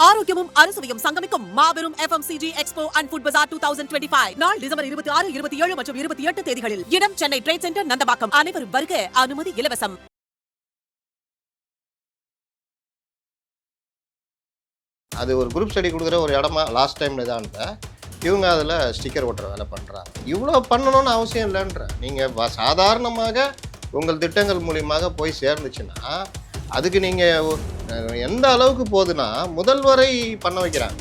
ஆரோக்கியமும் அறுசுவையும் சங்கமிக்கும் மாபெரும் FMCG Expo and Food Bazaar 2025 நாள் டிசம்பர் 26, 27 மற்றும் 28 தேதிகளில். இடம் சென்னை ட்ரேட் சென்டர், நந்தம்பாக்கம். அனைவரும் வருக, அனுமதி இலவசம். அது ஒரு குரூப் ஸ்டடி கொடுக்குற ஒரு இடமா லாஸ்ட் டைம்ல தான் இவங்க அதில் ஸ்டிக்கர் ஓட்டுற வேலை பண்ணுறாங்க. இவ்வளோ பண்ணணும்னு அவசியம் இல்லைன்ற. நீங்கள் சாதாரணமாக உங்கள் திட்டங்கள் மூலியமாக போய் சேர்ந்துச்சுன்னா அதுக்கு நீங்கள் எந்த அளவுக்கு போகுதுன்னா முதல்வரை பண்ண வைக்கிறாங்க.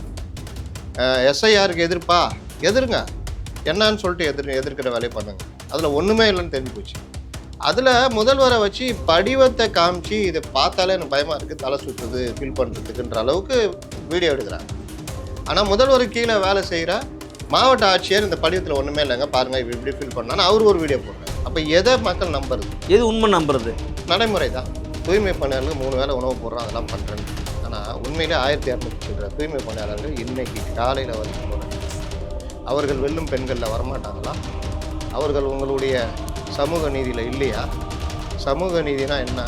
SIRக்கு எதிருங்க என்னன்னு சொல்லிட்டு எதிர்க்கிற வேலையை பண்ணுங்க. அதில் ஒன்றுமே இல்லைன்னு தெரிஞ்சு போச்சு. அதில் முதல்வரை வச்சு படிவத்தை காமிச்சு இதை பார்த்தாலே எனக்கு பயமாக இருக்குது, தலை சுற்றுது, ஃபீல் பண்ணுறதுக்குன்ற அளவுக்கு வீடியோ எடுக்கிறாங்க. ஆனால் முதல்வர் கீழே வேலை செய்கிற மாவட்ட ஆட்சியர் இந்த படிவத்தில் ஒன்றுமே இல்லைங்க பாருங்கள் இப்படி ஃபீல் பண்ணான்னு அவர் ஒரு வீடியோ போடுறாரு. அப்போ எதை மக்கள் நம்புறது? எது உண்மை நம்புறது? நடைமுறை தான். தூய்மை பணியாளர்கள் 3 வேளை உணவு போடுறோம், அதெல்லாம் பண்ணுறேன். ஆனால் உண்மையிலே 1200 சொல்கிற தூய்மை பணியாளர்கள் இன்னைக்கு காலையில் வரைக்கும் போகிறாங்க. அவர்கள் வெல்லும் பெண்களில் வரமாட்டாங்களா? அவர்கள் உங்களுடைய சமூக நீதியில் இல்லையா? சமூக நீதினா என்ன?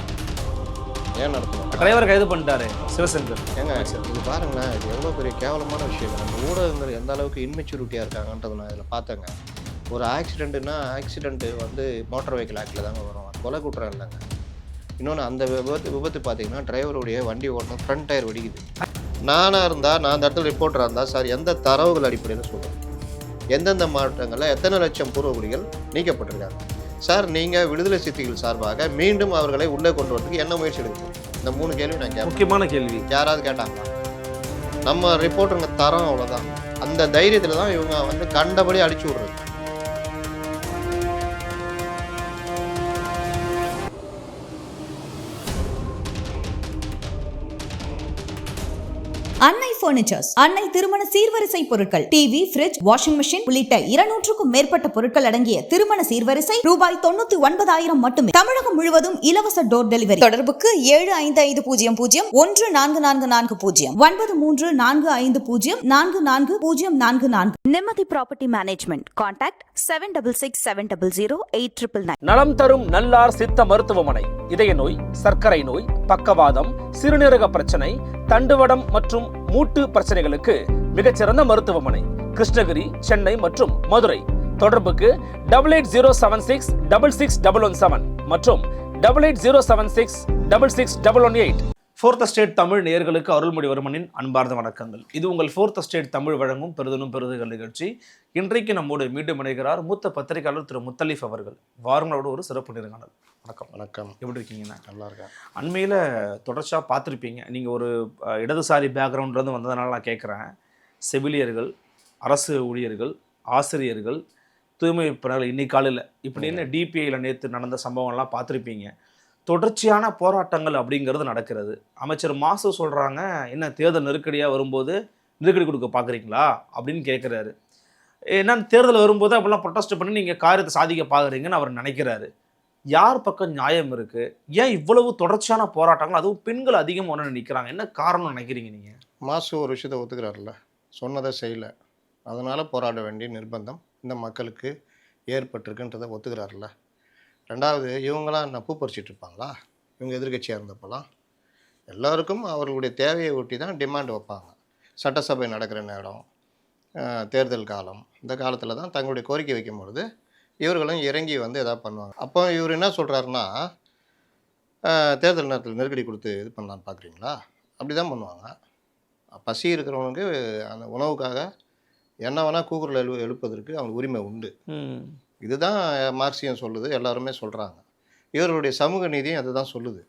ஏன் நடத்தணும்? டிரைவர் கைது பண்ணிட்டாரு சிவசங்கர். ஏங்க இது பாருங்களேன், இது எவ்வளோ பெரிய கேவலமான விஷயம். நம்ம ஊடகங்கள் எந்த அளவுக்கு இன்மெச்சூரிட்டியாக இருக்காங்கன்றது நான் இதில் பார்த்தேங்க. ஒரு ஆக்சிடென்ட்டு வந்து மோட்டார் வெஹிக்கிள் ஆக்டில் தாங்க வரும், கொலை குற்றம் இல்லைங்க. இன்னொன்று அந்த விபத்து பார்த்தீங்கன்னா டிரைவருடைய வண்டி ஓட்டணும் ஃப்ரண்ட் டயர் வெடிக்குது. நானாக இருந்தால், நான் அந்த இடத்துல ரிப்போர்ட்டராக இருந்தால், சார் எந்த தரவுகள் அடிப்படையில் சொல்கிறேன், எந்தெந்த மாவட்டங்களில் எத்தனை லட்சம் பூர்வகுடிகள் நீக்கப்பட்டிருக்காங்க சார், நீங்கள் விடுதலை சிறுத்தைகள் சார்பாக மீண்டும் அவர்களை உள்ளே கொண்டு வரதுக்கு என்ன முயற்சி எடுக்கணும்? இந்த 3 கேள்வி நான் கேட்பேன். முக்கியமான கேள்வி. யாராவது கேட்டாங்களா? நம்ம ரிப்போர்ட்டருங்க தரம் அவ்வளோதான். அந்த தைரியத்தில் தான் இவங்க வந்து கண்டபடி அடிச்சு விட்றது. அன்னை பர்னிச்சர்ஸ், அன்னை திருமண சீர்வரிசை பொருட்கள், டிவி, ஃபிரிட்ஜ், வாஷிங் மெஷின் உள்ளிட்ட 200க்கும் மேற்பட்ட பொருட்கள் அடங்கிய திருமண சீர்வரிசை ரூபாய் 99,000 மட்டுமே. தமிழகம் முழுவதும் இலவச டோர் டெலிவரி. தொடர்புக்கு 7550014440 9345044044. நிம்மதி ப்ராப்பர்ட்டி மேனேஜ்மெண்ட். கான்டாக்ட் 7667008999. நலம் தரும் நல்லார் சித்த மருத்துவமனை. இதய நோய், சர்க்கரை நோய், பக்கவாதம், சிறுநீரக பிரச்சனை, தண்டுவடம் மற்றும் மூட்டு பிரச்சனைகளுக்கு மிகச்சிறந்த மருத்துவமனை. கிருஷ்ணகிரி, சென்னை மற்றும் மதுரை. தொடர்புக்கு 8807666117 மற்றும் 8807666118. ஃபோர்த் ஸ்டேட் தமிழ் நேயர்களுக்கு அருள்மொழிவர்மனின் அன்பார்ந்த வணக்கங்கள். இது உங்கள் ஃபோர்த் ஸ்டேட் தமிழ் வழங்கும் பெருதனும் பெருதுகள் நிகழ்ச்சி. இன்றைக்கு நம்மோடு மீண்டும் இணைகிறார் மூத்த பத்திரிகையாளர் திரு முத்தலீஃப் அவர்கள். வாரங்களோட ஒரு சிறப்பு நேர்காணல். வணக்கம். வணக்கம். எப்படி இருக்கீங்கண்ணா? நல்லா இருக்கேன். அண்மையில் தொடர்ச்சியாக பார்த்துருப்பீங்க, நீங்கள் ஒரு இடதுசாரி பேக்ரவுண்ட்லேருந்து வந்ததுனால நான் கேட்குறேன். செவிலியர்கள், அரசு ஊழியர்கள், ஆசிரியர்கள், தூய்மை பணியாளர்கள் இன்னைக்கு காலையில் இப்படின்னு டிபிஐயில் நேற்று நடந்த சம்பவங்கள்லாம் பார்த்துருப்பீங்க. தொடர்ச்சியான போராட்டங்கள் அப்படிங்கிறது நடக்கிறது. அமைச்சர் மாசு சொல்கிறாங்க, என்ன தேர்தல் நெருக்கடியாக வரும்போது நெருக்கடி கொடுக்க பார்க்குறீங்களா அப்படின்னு கேட்குறாரு. என்னன்னு தேர்தல் வரும்போது அப்படிலாம் ப்ரொட்டஸ்ட் பண்ணி நீங்கள் காரியத்தை சாதிக்க பார்க்குறீங்கன்னு அவர் நினைக்கிறாரு. யார் பக்கம் நியாயம் இருக்குது? ஏன் இவ்வளவு தொடர்ச்சியான போராட்டங்கள், அதுவும் பெண்கள் அதிகம் ஒன்று நிற்கிறாங்க? என்ன காரணம் நினைக்கிறீங்க நீங்கள்? மாசு ஒரு விஷயத்தை ஒத்துக்கிறாருல்ல, சொன்னதை செய்யலை, அதனால் போராட வேண்டிய நிர்பந்தம் இந்த மக்களுக்கு ஏற்பட்டிருக்குன்றதை ஒத்துக்கிறாருல்ல. ரெண்டாவது, இவங்களாம் என்ன பூ பறிச்சிட்டு இருப்பாங்களா? இவங்க எதிர்கட்சியாக இருந்தப்போலாம் எல்லோருக்கும் அவர்களுடைய தேவையை ஒட்டி தான் டிமாண்ட் வைப்பாங்க. சட்டசபை நடக்கிற நேரம், தேர்தல் காலம், இந்த காலத்தில் தான் தங்களுடைய கோரிக்கை வைக்கும்பொழுது இவர்களும் இறங்கி வந்து எதாவது பண்ணுவாங்க. அப்போ இவர் என்ன சொல்கிறாருன்னா, தேர்தல் நேரத்தில் நெருக்கடி கொடுத்து இது பண்ணலான்னு பார்க்குறீங்களா? அப்படி தான் பண்ணுவாங்க. பசி இருக்கிறவனுக்கு அந்த உணவுக்காக என்ன வேணால் கூக்குரல் எழுப்பதற்கு அவங்களுக்கு உரிமை உண்டு. இதுதான் மார்க்சியம் சொல்லுது, எல்லாருமே சொல்கிறாங்க. இவர்களுடைய சமூக நீதியும் அதுதான் சொல்லுது.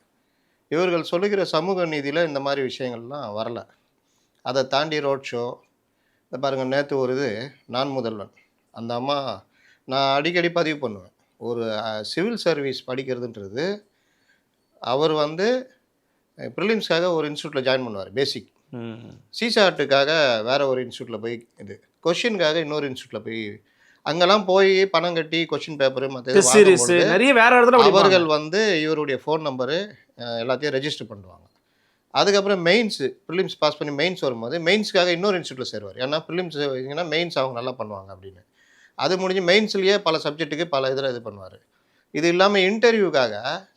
இவர்கள் சொல்லுகிற சமூக நீதியில் இந்த மாதிரி விஷயங்கள்லாம் வரலை. அதை தாண்டி ரோட் ஷோ, இந்த பாருங்கள், நேற்று ஒரு இது நான் முதல்வன், அந்த அம்மா, நான் அடிக்கடி பதிவு பண்ணுவேன், ஒரு சிவில் சர்வீஸ் படிக்கிறதுன்றது, அவர் வந்து ப்ரிலிம்ஸ்க்காக ஒரு இன்ஸ்டியூட்டில் ஜாயின் பண்ணுவார் பேசிக், சிசாட்டுக்காக வேறு ஒரு இன்ஸ்டியூட்டில் போய், இது கொஷினுக்காக இன்னொரு இன்ஸ்டியூட்டில் போய், அங்கெல்லாம் போய் பணம் கட்டி கொஷின் பேப்பரு மற்ற நிறைய வேற இடத்துல அவர்கள் வந்து இவருடைய ஃபோன் நம்பரு எல்லாத்தையும் ரெஜிஸ்டர் பண்ணுவாங்க. அதுக்கப்புறம் மெயின்ஸு, ப்ரிலிம்ஸ் பாஸ் பண்ணி மெயின்ஸ் வரும்போது மெயின்ஸுக்காக இன்னொரு இன்ஸ்டியூட்டில் சேருவார். ஏன்னா ப்ரிலிம்ஸ் வைங்கன்னா மெயின்ஸ் அவங்க நல்லா பண்ணுவாங்க அப்படின்னு. அது முடிஞ்சு மெயின்ஸ்லேயே பல சப்ஜெக்ட்டுக்கு பல இதில் இது பண்ணுவார். இது இல்லாமல் இன்டர்வியூக்காக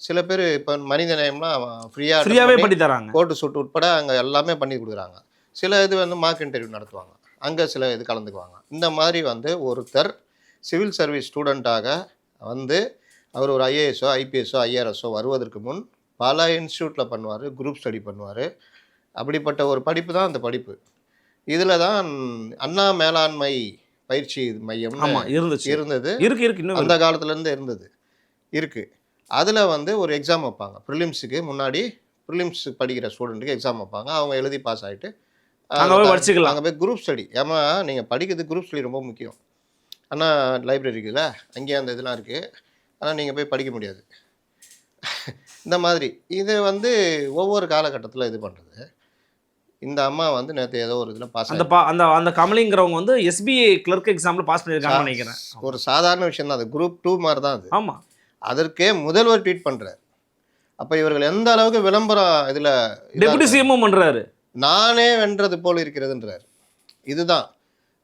சில பேர் இப்போ மனித நேயம்லாம் ஃப்ரீயாகவே பண்ணி தராங்க, கோட்டு சூட் உட்பட அங்கே எல்லாமே பண்ணி கொடுக்குறாங்க. சில இது வந்து மார்க் இன்டர்வியூ நடத்துவாங்க, அங்கே சில இது கலந்துக்குவாங்க. இந்த மாதிரி வந்து ஒருத்தர் சிவில் சர்வீஸ் ஸ்டூடெண்ட்டாக வந்து அவர் ஒரு ஐஏஎஸ்ஸோ ஐபிஎஸ்ஸோ ஐஆர்எஸ்ஸோ வருவதற்கு முன் பல இன்ஸ்டியூட்டில் பண்ணுவார், குரூப் ஸ்டடி பண்ணுவார். அப்படிப்பட்ட ஒரு படிப்பு தான் அந்த படிப்பு. இதில் தான் அண்ணா மேலாண்மை பயிற்சி மையம் இருந்தது, இருக்கு அந்த காலத்துலேருந்து இருக்குது. அதில் வந்து ஒரு எக்ஸாம் வைப்பாங்க, ப்ரிலிம்ஸுக்கு முன்னாடி ப்ரிலிம்ஸ் படிக்கிற ஸ்டூடெண்ட்டுக்கு எக்ஸாம் வைப்பாங்க. அவங்க எழுதி பாஸ் ஆகிட்டு படிச்சுக்கலாம். அங்கே போய் குரூப் ஸ்டடி. ஏமா நீங்கள் படிக்கிறது குரூப் ஸ்டடி ரொம்ப முக்கியம். ஆனால் லைப்ரரி இருக்குல்ல, அங்கேயே அந்த இதெல்லாம் இருக்குது, ஆனால் நீங்கள் போய் படிக்க முடியாது. இந்த மாதிரி இது வந்து ஒவ்வொரு காலகட்டத்தில் இது பண்ணுறது. இந்த அம்மா வந்து நேற்று ஏதோ ஒரு இதில் பாஸ் அந்த கமலிங்கிறவங்க வந்து எஸ்பிஐ கிளர்க் எக்ஸாமில் பாஸ் பண்ணியிருக்காங்கன்னு நினைக்கிறேன். ஒரு சாதாரண விஷயம் தான் அது, குரூப் 2 மாதிரி தான் அது. ஆமாம், அதற்கே முதல்வர் ட்வீட் பண்ணுறார். அப்போ இவர்கள் எந்த அளவுக்கு விளம்பரம் இதில் டெபுட்டி சிஎம்மும் பண்ணுறாரு, நானே வென்றது போல் இருக்கிறதுன்றார். இதுதான்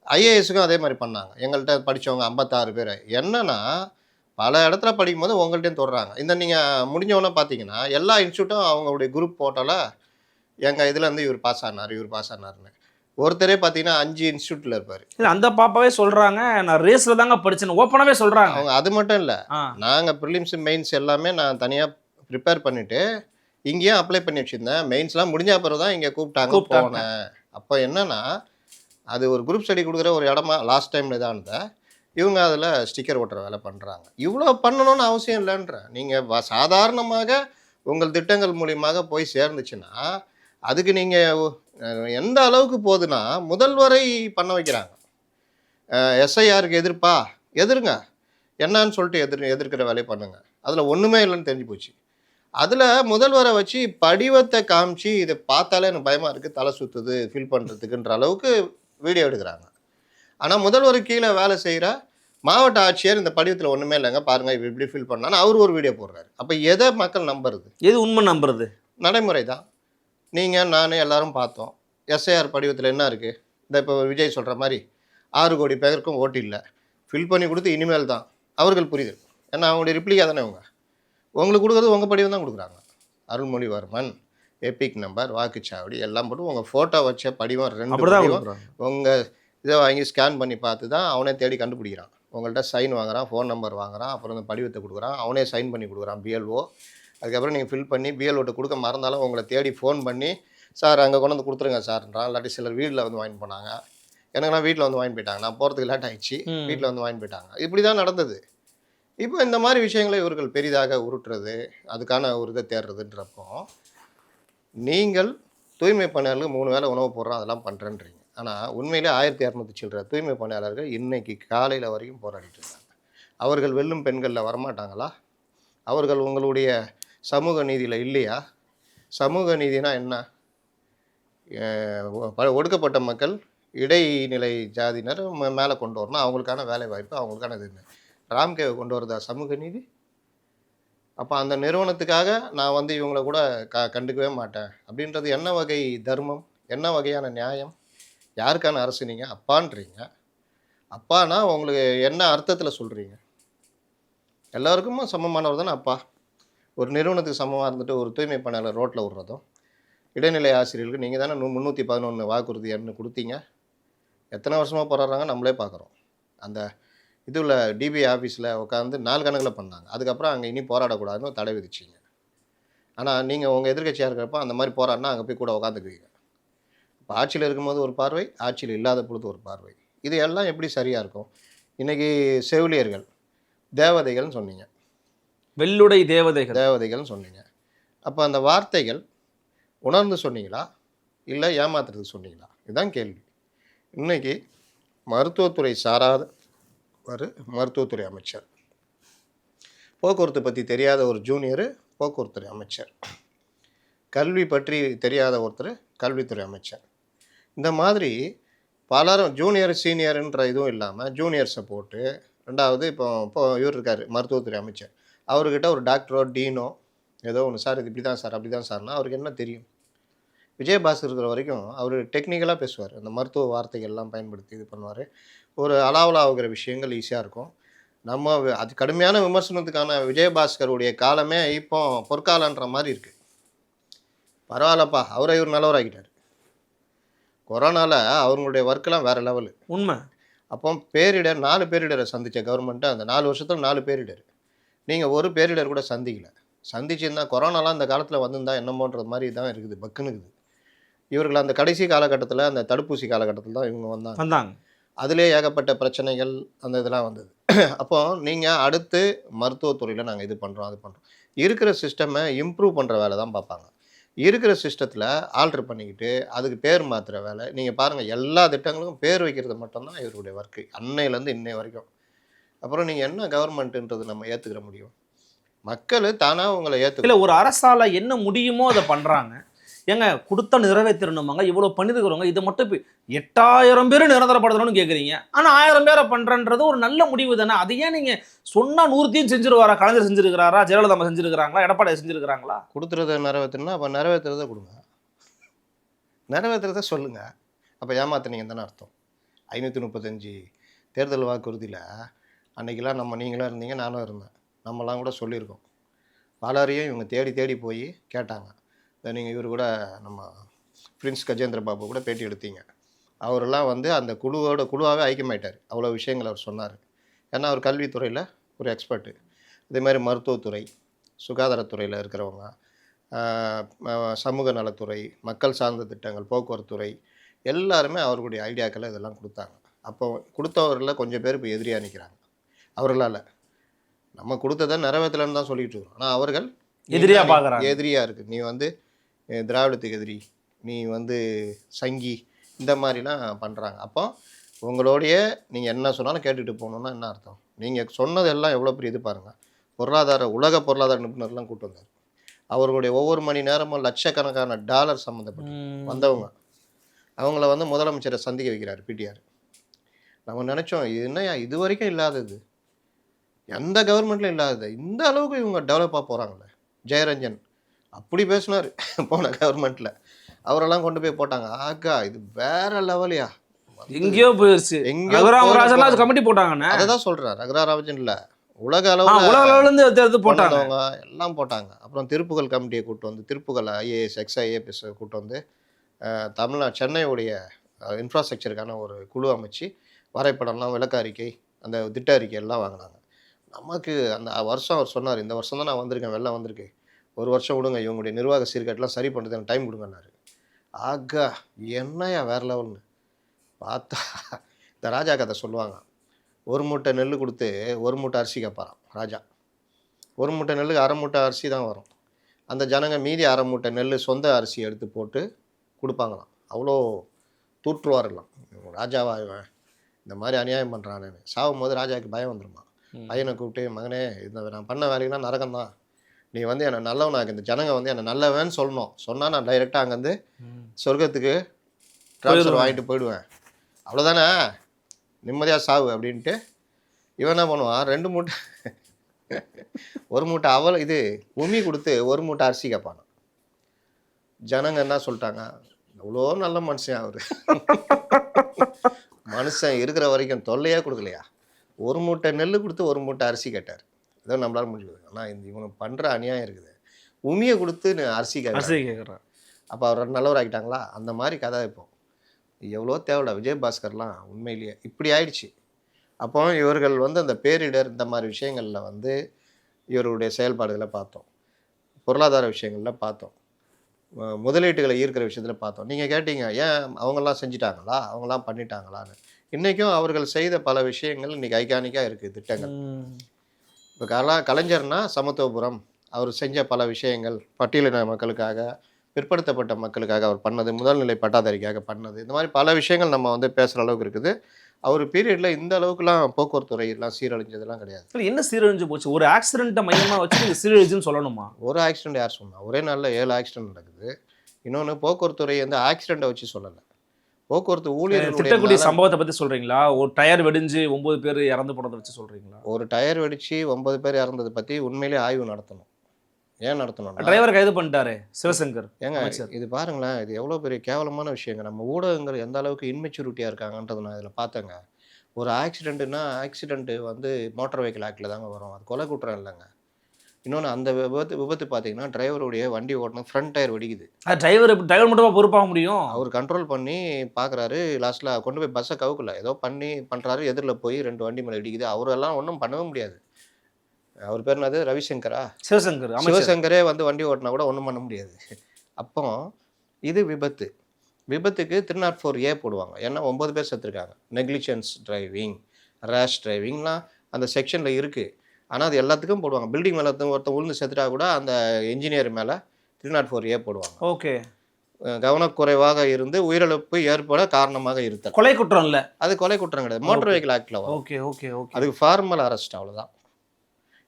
ஐஏஎஸ்க்கும் அதே மாதிரி பண்ணாங்க. எங்கள்கிட்ட படித்தவங்க 56 பேர். என்னன்னா பல இடத்துல படிக்கும்போது உங்கள்கிட்டையும் தொடுறாங்க. இந்த நீங்கள் முடிஞ்சவொன்னே பார்த்தீங்கன்னா எல்லா இன்ஸ்டியூட்டும் அவங்களுடைய குரூப் போட்டால எங்கள் இதில் இருந்து இவர் பாஸ் ஆனார்னு ஒருத்தரே பார்த்தீங்கன்னா 5 இன்ஸ்டியூட்டில் இருப்பார். இல்லை அந்த பாப்பாவே சொல்கிறாங்க, நான் ரேஸில் தாங்க படித்தேன்னு ஓப்பனாகவே சொல்கிறாங்க. அவங்க அது மட்டும் இல்லை, நாங்கள் ப்ரிலிம்ஸ் மெயின்ஸ் எல்லாமே நான் தனியாக ப்ரிப்பேர் பண்ணிவிட்டு இங்கேயும் அப்ளை பண்ணி வச்சுருந்தேன். மெயின்ஸ்லாம் முடிஞ்ச பிறகு தான் இங்கே கூப்பிட்டாங்க போனேன். அப்போ என்னென்னா அது ஒரு குரூப் ஸ்டடி கொடுக்குற ஒரு இடமா லாஸ்ட் டைமில் தான் இருந்தேன். இவங்க அதில் ஸ்டிக்கர் ஓட்டுற வேலை பண்ணுறாங்க. இவ்வளோ பண்ணணும்னு அவசியம் இல்லைன்ற. நீங்கள் சாதாரணமாக உங்கள் திட்டங்கள் மூலியமாக போய் சேர்ந்துச்சுன்னா அதுக்கு நீங்கள் எந்த அளவுக்கு போகுதுன்னா முதல்வரை பண்ண வைக்கிறாங்க. எஸ்ஐஆருக்கு எதிருங்க என்னன்னு சொல்லிட்டு எதிர்க்கிற வேலையை பண்ணுங்க. அதில் ஒன்றுமே இல்லைன்னு தெரிஞ்சு போச்சு. அதில் முதல்வரை வச்சு படிவத்தை காமிச்சு இதை பார்த்தாலே எனக்கு பயமாக இருக்குது, தலை சுற்றுது ஃபீல் பண்ணுறதுக்குன்ற அளவுக்கு வீடியோ எடுக்கிறாங்க. ஆனால் முதல்வர் கீழே வேலை செய்கிற மாவட்ட ஆட்சியர் இந்த படிவத்தில் ஒன்றுமே இல்லைங்க பாருங்கள் இவ இப்படி ஃபீல் பண்ணான்னு அவர் ஒரு வீடியோ போடுறாரு. அப்போ எதை மக்கள் நம்புறது? எது உண்மை நம்புறது? நடைமுறை தான். நீங்கள் நான் எல்லாரும் பார்த்தோம். எஸ்ஐஆர் படிவத்தில் என்ன இருக்குது? இந்த இப்போ விஜய் சொல்கிற மாதிரி 6 கோடி பேருக்கும் ஓட்டு இல்லை, ஃபில் பண்ணி கொடுத்து இனிமேல் தான் அவர்கள் புரியுது. ஏன்னா அவங்களுடைய ரிப்ளிகா தானே உங்களுக்கு கொடுக்குறது உங்கள் படிவம் தான் கொடுக்குறாங்க. அருள்மொழிவர்மன், எபிக் நம்பர், வாக்குச்சாவடி எல்லாம் போட்டு உங்கள் ஃபோட்டோ வச்ச படிவம் 2 படிவம் உங்கள் இதை வாங்கி ஸ்கேன் பண்ணி பார்த்து தான் அவனே தேடி கண்டுபிடிக்கிறான். உங்கள்கிட்ட சைன் வாங்குறான், ஃபோன் நம்பர் வாங்குறான், அப்புறம் இந்த படிவத்தை கொடுக்குறான், அவனே சைன் பண்ணி கொடுக்குறான் பிஎல்ஓ. அதுக்கப்புறம் நீங்கள் ஃபில் பண்ணி பிஎல்ஓட்ட கொடுக்க மறந்தாலும் உங்களை தேடி ஃபோன் பண்ணி சார் அங்கே கொண்டு வந்து கொடுத்துருங்க சார்ன்றான். இல்லாட்டி சிலர் வீட்டில் வந்து வாங்கி போனாங்க. எனக்குலாம் வீட்டில் வந்து வாங்கி போயிட்டாங்க. நான் போகிறதுக்கு லேட் ஆகிடுச்சு, வீட்டில் வந்து வாங்கி போயிட்டாங்க. இப்படி தான் நடந்தது. இப்போ இந்த மாதிரி விஷயங்களை இவர்கள் பெரிதாக உருட்டுறது, அதுக்கான ஒரு இதை தேடுறதுன்றப்போ நீங்கள் தூய்மை பணியாளர்கள் 3 வேளை உணவு போடுறோம் அதெல்லாம் பண்ணுறேன்றீங்க. ஆனால் உண்மையிலே 1200 சில்லற தூய்மை பணியாளர்கள் இன்னைக்கு காலையில் வரைக்கும் போராடிட்டு இருக்காங்க. அவர்கள் வெல்லும் பெண்களில் வரமாட்டாங்களா? அவர்கள் உங்களுடைய சமூக நீதியில் இல்லையா? சமூக நீதினா என்ன? ஒடுக்கப்பட்ட மக்கள், இடைநிலை ஜாதியினர் மேலே கொண்டு வரணும், அவங்களுக்கான வேலை வாய்ப்பு, அவங்களுக்கான இது. ராம்கேவை கொண்டு வரதா சமூக நீதி? அப்போ அந்த நிறுவனத்துக்காக நான் வந்து இவங்கள கூட கண்டுக்கவே மாட்டேன் அப்படின்றது என்ன வகை தர்மம்? என்ன வகையான நியாயம்? யாருக்கான அரசு? நீங்கள் அப்பான்றீங்க. அப்பானா உங்களுக்கு என்ன அர்த்தத்தில் சொல்கிறீங்க? எல்லாருக்கும் சமமானவர் தானே அப்பா. ஒரு நிறுவனத்துக்கு சமமாக இருந்துட்டு ஒரு தூய்மை பணியாளர் ரோட்டில் விடுறதும், இடைநிலை ஆசிரியர்களுக்கு நீங்கள் தானே 311 வாக்குறுதி கொடுத்தீங்க. எத்தனை வருஷமாக போராடுறாங்க நம்மளே பார்க்குறோம். அந்த இதில் டிபி ஆஃபீஸில் உட்காந்து நாள் கணக்கில் பண்ணாங்க. அதுக்கப்புறம் அங்கே இனி போராடக்கூடாதுன்னு தடை விதிச்சிங்க. ஆனால் நீங்கள் உங்கள் எதிர்கட்சியாக இருக்கிறப்ப அந்த மாதிரி போராடினா அங்கே போய் கூட உட்காந்துக்குவீங்க. இப்போ ஆட்சியில் இருக்கும்போது ஒரு பார்வை, ஆட்சியில் இல்லாத பொழுது ஒரு பார்வை. இது எல்லாம் எப்படி சரியாக இருக்கும்? இன்றைக்கி செவிலியர்கள் தேவதைகள்னு சொன்னீங்க, வெள்ளுடை தேவதைகள்னு சொன்னீங்க. அப்போ அந்த வார்த்தைகள் உணர்ந்து சொன்னீங்களா இல்லை ஏமாத்துறதுக்கு சொன்னீங்களா? இதுதான் கேள்வி. இன்றைக்கி மருத்துவத்துறை சாராத ஒரு மருத்துவத்துறை அமைச்சர், போக்குவரத்து பற்றி தெரியாத ஒரு ஜூனியரு போக்குவரத்துறை அமைச்சர், கல்வி பற்றி தெரியாத ஒருத்தர் கல்வித்துறை அமைச்சர். இந்த மாதிரி பலரும் ஜூனியர் சீனியர்ன்ற இதுவும் இல்லாமல் ஜூனியர்ஸை போட்டு, ரெண்டாவது இப்போ இவர் இருக்கார் மருத்துவத்துறை அமைச்சர், அவர்கிட்ட ஒரு டாக்டரோ டீனோ ஏதோ ஒன்று சார் இது இப்படி தான் சார் அப்படி தான் சார்னா அவருக்கு என்ன தெரியும்? விஜயபாஸ்கர் இருக்கிற வரைக்கும் அவர் டெக்னிக்கலாக பேசுவார், அந்த மருத்துவ வார்த்தைகள்லாம் பயன்படுத்தி இது பண்ணுவார். ஒரு அலாவலாகிற விஷயங்கள் ஈஸியாக இருக்கும். நம்ம அது கடுமையான விமர்சனத்துக்கான விஜயபாஸ்கருடைய காலமே இப்போ பொற்காலன்ற மாதிரி இருக்குது. பரவாயில்லப்பா, அவரை இவர் நல்லவராகிட்டார். கொரோனாவில் அவங்களுடைய ஒர்க்கெலாம் வேறு லெவலு. உண்மை. அப்போ பேரிடர் 4 பேரிடரை சந்தித்த கவர்மெண்ட்டு அந்த 4 வருஷத்தில் 4 பேரிடர். நீங்கள் ஒரு பேரிடர் கூட சந்திக்கல. சந்திச்சிருந்தா கொரோனாலாம் அந்த காலத்தில் வந்திருந்தா என்னமோன்ற மாதிரி தான் இருக்குது, பக்குன்னு இருக்குது. இவர்கள் அந்த கடைசி காலகட்டத்தில் அந்த தடுப்பூசி காலகட்டத்தில் தான் இவங்க வந்தாங்க. அதிலே ஏகப்பட்ட பிரச்சனைகள் அந்த இதெல்லாம் வந்தது. அப்போ நீங்கள் அடுத்து மருத்துவத்துறையில் நாங்கள் இது பண்ணுறோம் அது பண்ணுறோம், இருக்கிற சிஸ்டமை இம்ப்ரூவ் பண்ணுற வேலை தான் பார்ப்பாங்க. இருக்கிற சிஸ்டத்தில் ஆல்ட்ரு பண்ணிக்கிட்டு அதுக்கு பேர் மாற்றுற வேலை. நீங்கள் பாருங்கள், எல்லா திட்டங்களுக்கும் பேர் வைக்கிறது மட்டும்தான் இவருடைய ஒர்க்கு அன்னையிலேருந்து இன்னை வரைக்கும். அப்புறம் நீங்கள் என்ன கவர்மெண்ட்டுன்றது நம்ம ஏற்றுக்கிற முடியும்? மக்கள் தானாக உங்களை இல்லை, ஒரு அரசால் என்ன முடியுமோ அதை பண்ணுறாங்க. ஏங்க கொடுத்த நிறைவேற்றணுமாங்க, இவ்வளோ பண்ணிருக்கிறவங்க இதை மட்டும் 8000 பேர் நிரந்தரப்படுத்தணும்னு கேட்குறீங்க. ஆனால் 1000 பேரை பண்ணுறன்றது ஒரு நல்ல முடிவு தானே. அது ஏன் நீங்கள் சொன்னால் 100 செஞ்சுருவாரா? கலைஞர் செஞ்சுருக்கிறாரா? ஜெயலலிதா அம்மா செஞ்சுருக்கிறாங்களா? எடப்பாடி செஞ்சுருக்கிறாங்களா? கொடுத்துறத நிறைவேற்றணும்னா அப்போ நிறைவேற்றுறதை கொடுங்க, நிறைவேற்றுறதை சொல்லுங்கள். அப்போ ஏமாத்துனீங்க தானே அர்த்தம். 535 தேர்தல் வாக்குறுதியில் அன்றைக்கெலாம் நீங்களும் இருந்தீங்க, நானும் இருந்தேன். நம்மலாம் கூட சொல்லியிருக்கோம். பலரையும் இவங்க தேடி தேடி போய் கேட்டாங்க. நீங்கள் இவர் கூட நம்ம பிரின்ஸ் கஜேந்திர பாபு கூட பேட்டி எடுத்தீங்க. அவரெல்லாம் அந்த குழுவாகவே ஐக்கியமாயிட்டார். அவ்வளோ விஷயங்கள் அவர் சொன்னார். ஏன்னா அவர் கல்வித்துறையில் ஒரு எக்ஸ்பர்ட்டு. இதேமாதிரி மருத்துவத்துறை, சுகாதாரத்துறையில் இருக்கிறவங்க, சமூக நலத்துறை, மக்கள் சார்ந்த திட்டங்கள், போக்குவரத்துறை, எல்லாருமே அவர்களுடைய ஐடியாக்களை இதெல்லாம் கொடுத்தாங்க. அப்போ கொடுத்தவர்களில் கொஞ்சம் பேர் இப்போ எதிரியாக நிற்கிறாங்க. அவர்களால் நம்ம கொடுத்ததை நிறைவேற்றலன்னு தான் சொல்லிகிட்டு இருக்கோம். ஆனால் அவர்கள் எதிரியாக பார்க்குறாங்க. எதிரியாக இருக்குது. நீ திராவிடத்துக்கு எதிரி, நீ சங்கி, இந்த மாதிரிலாம் பண்ணுறாங்க. அப்போ உங்களோடைய நீங்கள் என்ன சொன்னாலும் கேட்டுட்டு போகணுன்னா என்ன அர்த்தம்? நீங்கள் சொன்னது எல்லாம் எவ்வளோ பெரிய இது பாருங்கள். உலக பொருளாதார நிபுணர்லாம் கூட்டு வந்தார். அவர்களுடைய ஒவ்வொரு மணி நேரமும் லட்சக்கணக்கான டாலர் சம்மந்தப்பட்டு வந்தவங்க. அவங்கள முதலமைச்சரை சந்திக்க வைக்கிறார் பிடிஆர். நம்ம நினச்சோம், இது என்னையா இது வரைக்கும் இல்லாதது, எந்த கவர்மெண்ட்லையும் இல்லாதது, இந்த அளவுக்கு இவங்க டெவலப்பாக போகிறாங்களே. ஜெயரஞ்சன் அப்படி பேசினார் போன கவர்மெண்ட்டில். அவரெல்லாம் கொண்டு போய் போட்டாங்க. ஆக்கா இது வேற லெவலியா, எங்கேயோ போயிடுச்சு. ரகுராமராஜன் கமிட்டி போட்டாங்க. அதை தான் சொல்கிறேன். ரகுராமராஜன் இல்லை, உலக அளவுலேருந்து போட்டாங்க, எல்லாம் போட்டாங்க. அப்புறம் திருப்புகழ் கமிட்டியை கூப்பிட்டு திருப்புகழ் ஐஏஎஸ் எக்ஸ்ஐஏஎஸ் கூப்பிட்டு தமிழ்நாடு சென்னையுடைய இன்ஃப்ராஸ்ட்ரக்சருக்கான ஒரு குழு அமைச்சு வரைபடம்லாம், விளக்க அறிக்கை, அந்த திட்ட அறிக்கை எல்லாம் வாங்கினாங்க. நமக்கு அந்த வருஷம் அவர் சொன்னார், இந்த வருஷம் தான் நான் வந்திருக்கேன், வெள்ளம் வந்திருக்கு, ஒரு வருஷம் விடுங்க, இவங்களுடைய நிர்வாக சீர்கேட்டெலாம் சரி பண்ணுறது எனக்கு டைம் கொடுங்கன்னாரு. ஆகா என்னையா வேறு லெவல்னு பார்த்தா இந்த ராஜா கதை சொல்லுவாங்க. ஒரு மூட்டை நெல் கொடுத்து ஒரு மூட்டை அரிசி கேட்பாராம் ராஜா. ஒரு மூட்டை நெல்லுக்கு அரை மூட்டை அரிசி தான் வரும். அந்த ஜனங்க மீதி அரை மூட்டை நெல் சொந்த அரிசி எடுத்து போட்டு கொடுப்பாங்களாம். அவ்வளோ தூற்றுவாருலாம். ராஜாவா இவன் இந்த மாதிரி அநியாயம் பண்ணுறானு. சாகும் போது ராஜாவுக்கு பயம் வந்துடுமா. பையனை கூப்பிட்டு, மகனே இந்த நான் பண்ண வேலைக்குலாம் நரகம்தான், நீ என்னை நல்லவனாக்கு, இந்த ஜனங்க என்னை நல்லவன்னு சொல்லணும், சொன்னால் நான் டைரெக்டாக அங்கேருந்து சொர்க்கத்துக்கு ட்ரான்ஸ்ஃபர் வாங்கிட்டு போயிடுவேன், அவ்வளோதானே, நிம்மதியாக சாவு அப்படின்ட்டு இவன் என்ன பண்ணுவான், 2 மூட்டை ஒரு மூட்டை இது உமி கொடுத்து ஒரு மூட்டை அரிசி கேட்பான். ஜனங்க என்ன சொல்லிட்டாங்க, அவ்வளோ நல்ல மனுஷன் அவர், மனுஷன் இருக்கிற வரைக்கும் தொல்லையே கொடுக்கலையா, ஒரு மூட்டை நெல் கொடுத்து ஒரு மூட்டை அரிசி கேட்டார், ஏதோ நம்மளால முடிஞ்சது. ஆனால் இவங்க பண்ணுற அநியாயம் இருக்குது, உமியை கொடுத்து அரிசி கேட்குறான். அப்போ அவர் நல்லவர் ஆகிட்டாங்களா? அந்த மாதிரி கதை. இப்போ எவ்வளோ தேவையில்ல. விஜயபாஸ்கர்லாம் உண்மையிலேயே இப்படி ஆயிடுச்சு. அப்போ இவர்கள் அந்த பேரிடர் இந்த மாதிரி விஷயங்களில் இவருடைய செயல்பாடுகளை பார்த்தோம், பொருளாதார விஷயங்களில் பார்த்தோம், முதலீட்டுகளை ஈர்க்கிற விஷயத்தில் பார்த்தோம். நீங்கள் கேட்டீங்க ஏன் அவங்கெல்லாம் செஞ்சிட்டாங்களா, அவங்களாம் பண்ணிட்டாங்களான்னு. இன்றைக்கும் அவர்கள் செய்த பல விஷயங்கள் இன்றைக்கி ஐகானிக்காக இருக்குது திட்டங்கள். இப்போ கலைஞர்னா சமத்துவபுரம், அவர் செஞ்ச பல விஷயங்கள், பட்டியலின மக்களுக்காக, பிற்படுத்தப்பட்ட மக்களுக்காக அவர் பண்ணது, முதல்நிலை பட்டாதாரிக்காக பண்ணது, இந்த மாதிரி பல விஷயங்கள் நம்ம பேசுகிற அளவுக்கு இருக்குது. அவர் பீரியடில் இந்த அளவுக்குலாம் போக்குவரத்து எல்லாம் சீரழிஞ்சதெல்லாம் கிடையாது. என்ன சீரழிஞ்சு போச்சு? ஒரு ஆக்சிடென்ட்டை மையமாக வச்சு சீரழிஞ்சுன்னு சொல்லணுமா? ஒரு ஆக்சிடென்ட் யார் சொன்னா? ஒரே நாளில் 7 ஆக்சிடென்ட் நடக்குது. இன்னொன்று போக்குவரத்துறை ஆக்சிடென்ட்டை வச்சு சொல்லலை, போக்குவரத்து ஊழியர்களுடைய சம்பவத்தை பற்றி சொல்கிறீங்களா? ஒரு டயர் வெடிஞ்சு 9 பேர் இறந்து போனதை வச்சு சொல்கிறீங்களா? ஒரு டயர் வெடிச்சு 9 பேர் இறந்ததை பற்றி உண்மையிலே ஆய்வு நடத்தணும். ஏன் நடத்தணும்? டிரைவர் கைது பண்ணிட்டாரு சிவசங்கர். ஏங்க இது பாருங்களேன், இது எவ்வளோ பெரிய கேவலமான விஷயங்க. நம்ம ஊடகங்கள் எந்த அளவுக்கு இன்மெச்சூரிட்டியாக இருக்காங்கன்றது நான் இதில் பார்த்தேங்க. ஒரு ஆக்சிடென்ட்டுனா ஆக்சிடென்ட்டு மோட்டார் வெஹிக்கிள் ஆக்டில் தாங்க வரும், அது கொலை குற்றம் இல்லைங்க. இன்னொன்று அந்த விபத்து பார்த்தீங்கன்னா டிரைவருடைய வண்டி ஓட்டணும் ஃப்ரண்ட் டயர் வெடிக்குது. அது டிரைவர் மட்டுமா பொறுப்பாக முடியும்? அவர் கண்ட்ரோல் பண்ணி பார்க்குறாரு. லாஸ்ட்டில் கொண்டு போய் பஸ்ஸை கவுக்கல. ஏதோ பண்ணுறாரு. எதிரில் போய் 2 வண்டி மேலே இடிக்குது. அவரெல்லாம் ஒன்றும் பண்ணவே முடியாது. அவர் பேர் என்னது? ரவிசங்கரா? சிவசங்கர். சிவசங்கரே வந்து வண்டி ஓட்டினா கூட ஒன்றும் பண்ண முடியாது. அப்போ இது விபத்து. விபத்துக்கு 304A போடுவாங்க. ஏன்னா 9 பேர் செத்துருக்காங்க. நெக்லிஜென்ஸ் டிரைவிங், ரேஷ் டிரைவிங்லாம் அந்த செக்ஷனில் இருக்குது. ஆனால் அது எல்லாத்துக்கும் போடுவாங்க. பில்டிங் மேலே ஒருத்தன் உளுந்து செத்துட்டா கூட அந்த என்ஜினியர் மேலே 304A போடுவாங்க. ஓகே. கவனக்குறைவாக இருந்து உயிரிழப்பு ஏற்பட காரணமாக இருத்தல். கொலை குற்றம் இல்லை, அது கொலை குற்றம் கிடையாது. மோட்டார் வெஹிக்கிள் ஆக்டில் வரும். Okay okay okay. அதுக்கு ஃபார்மல் அரெஸ்ட், அவ்வளோதான்.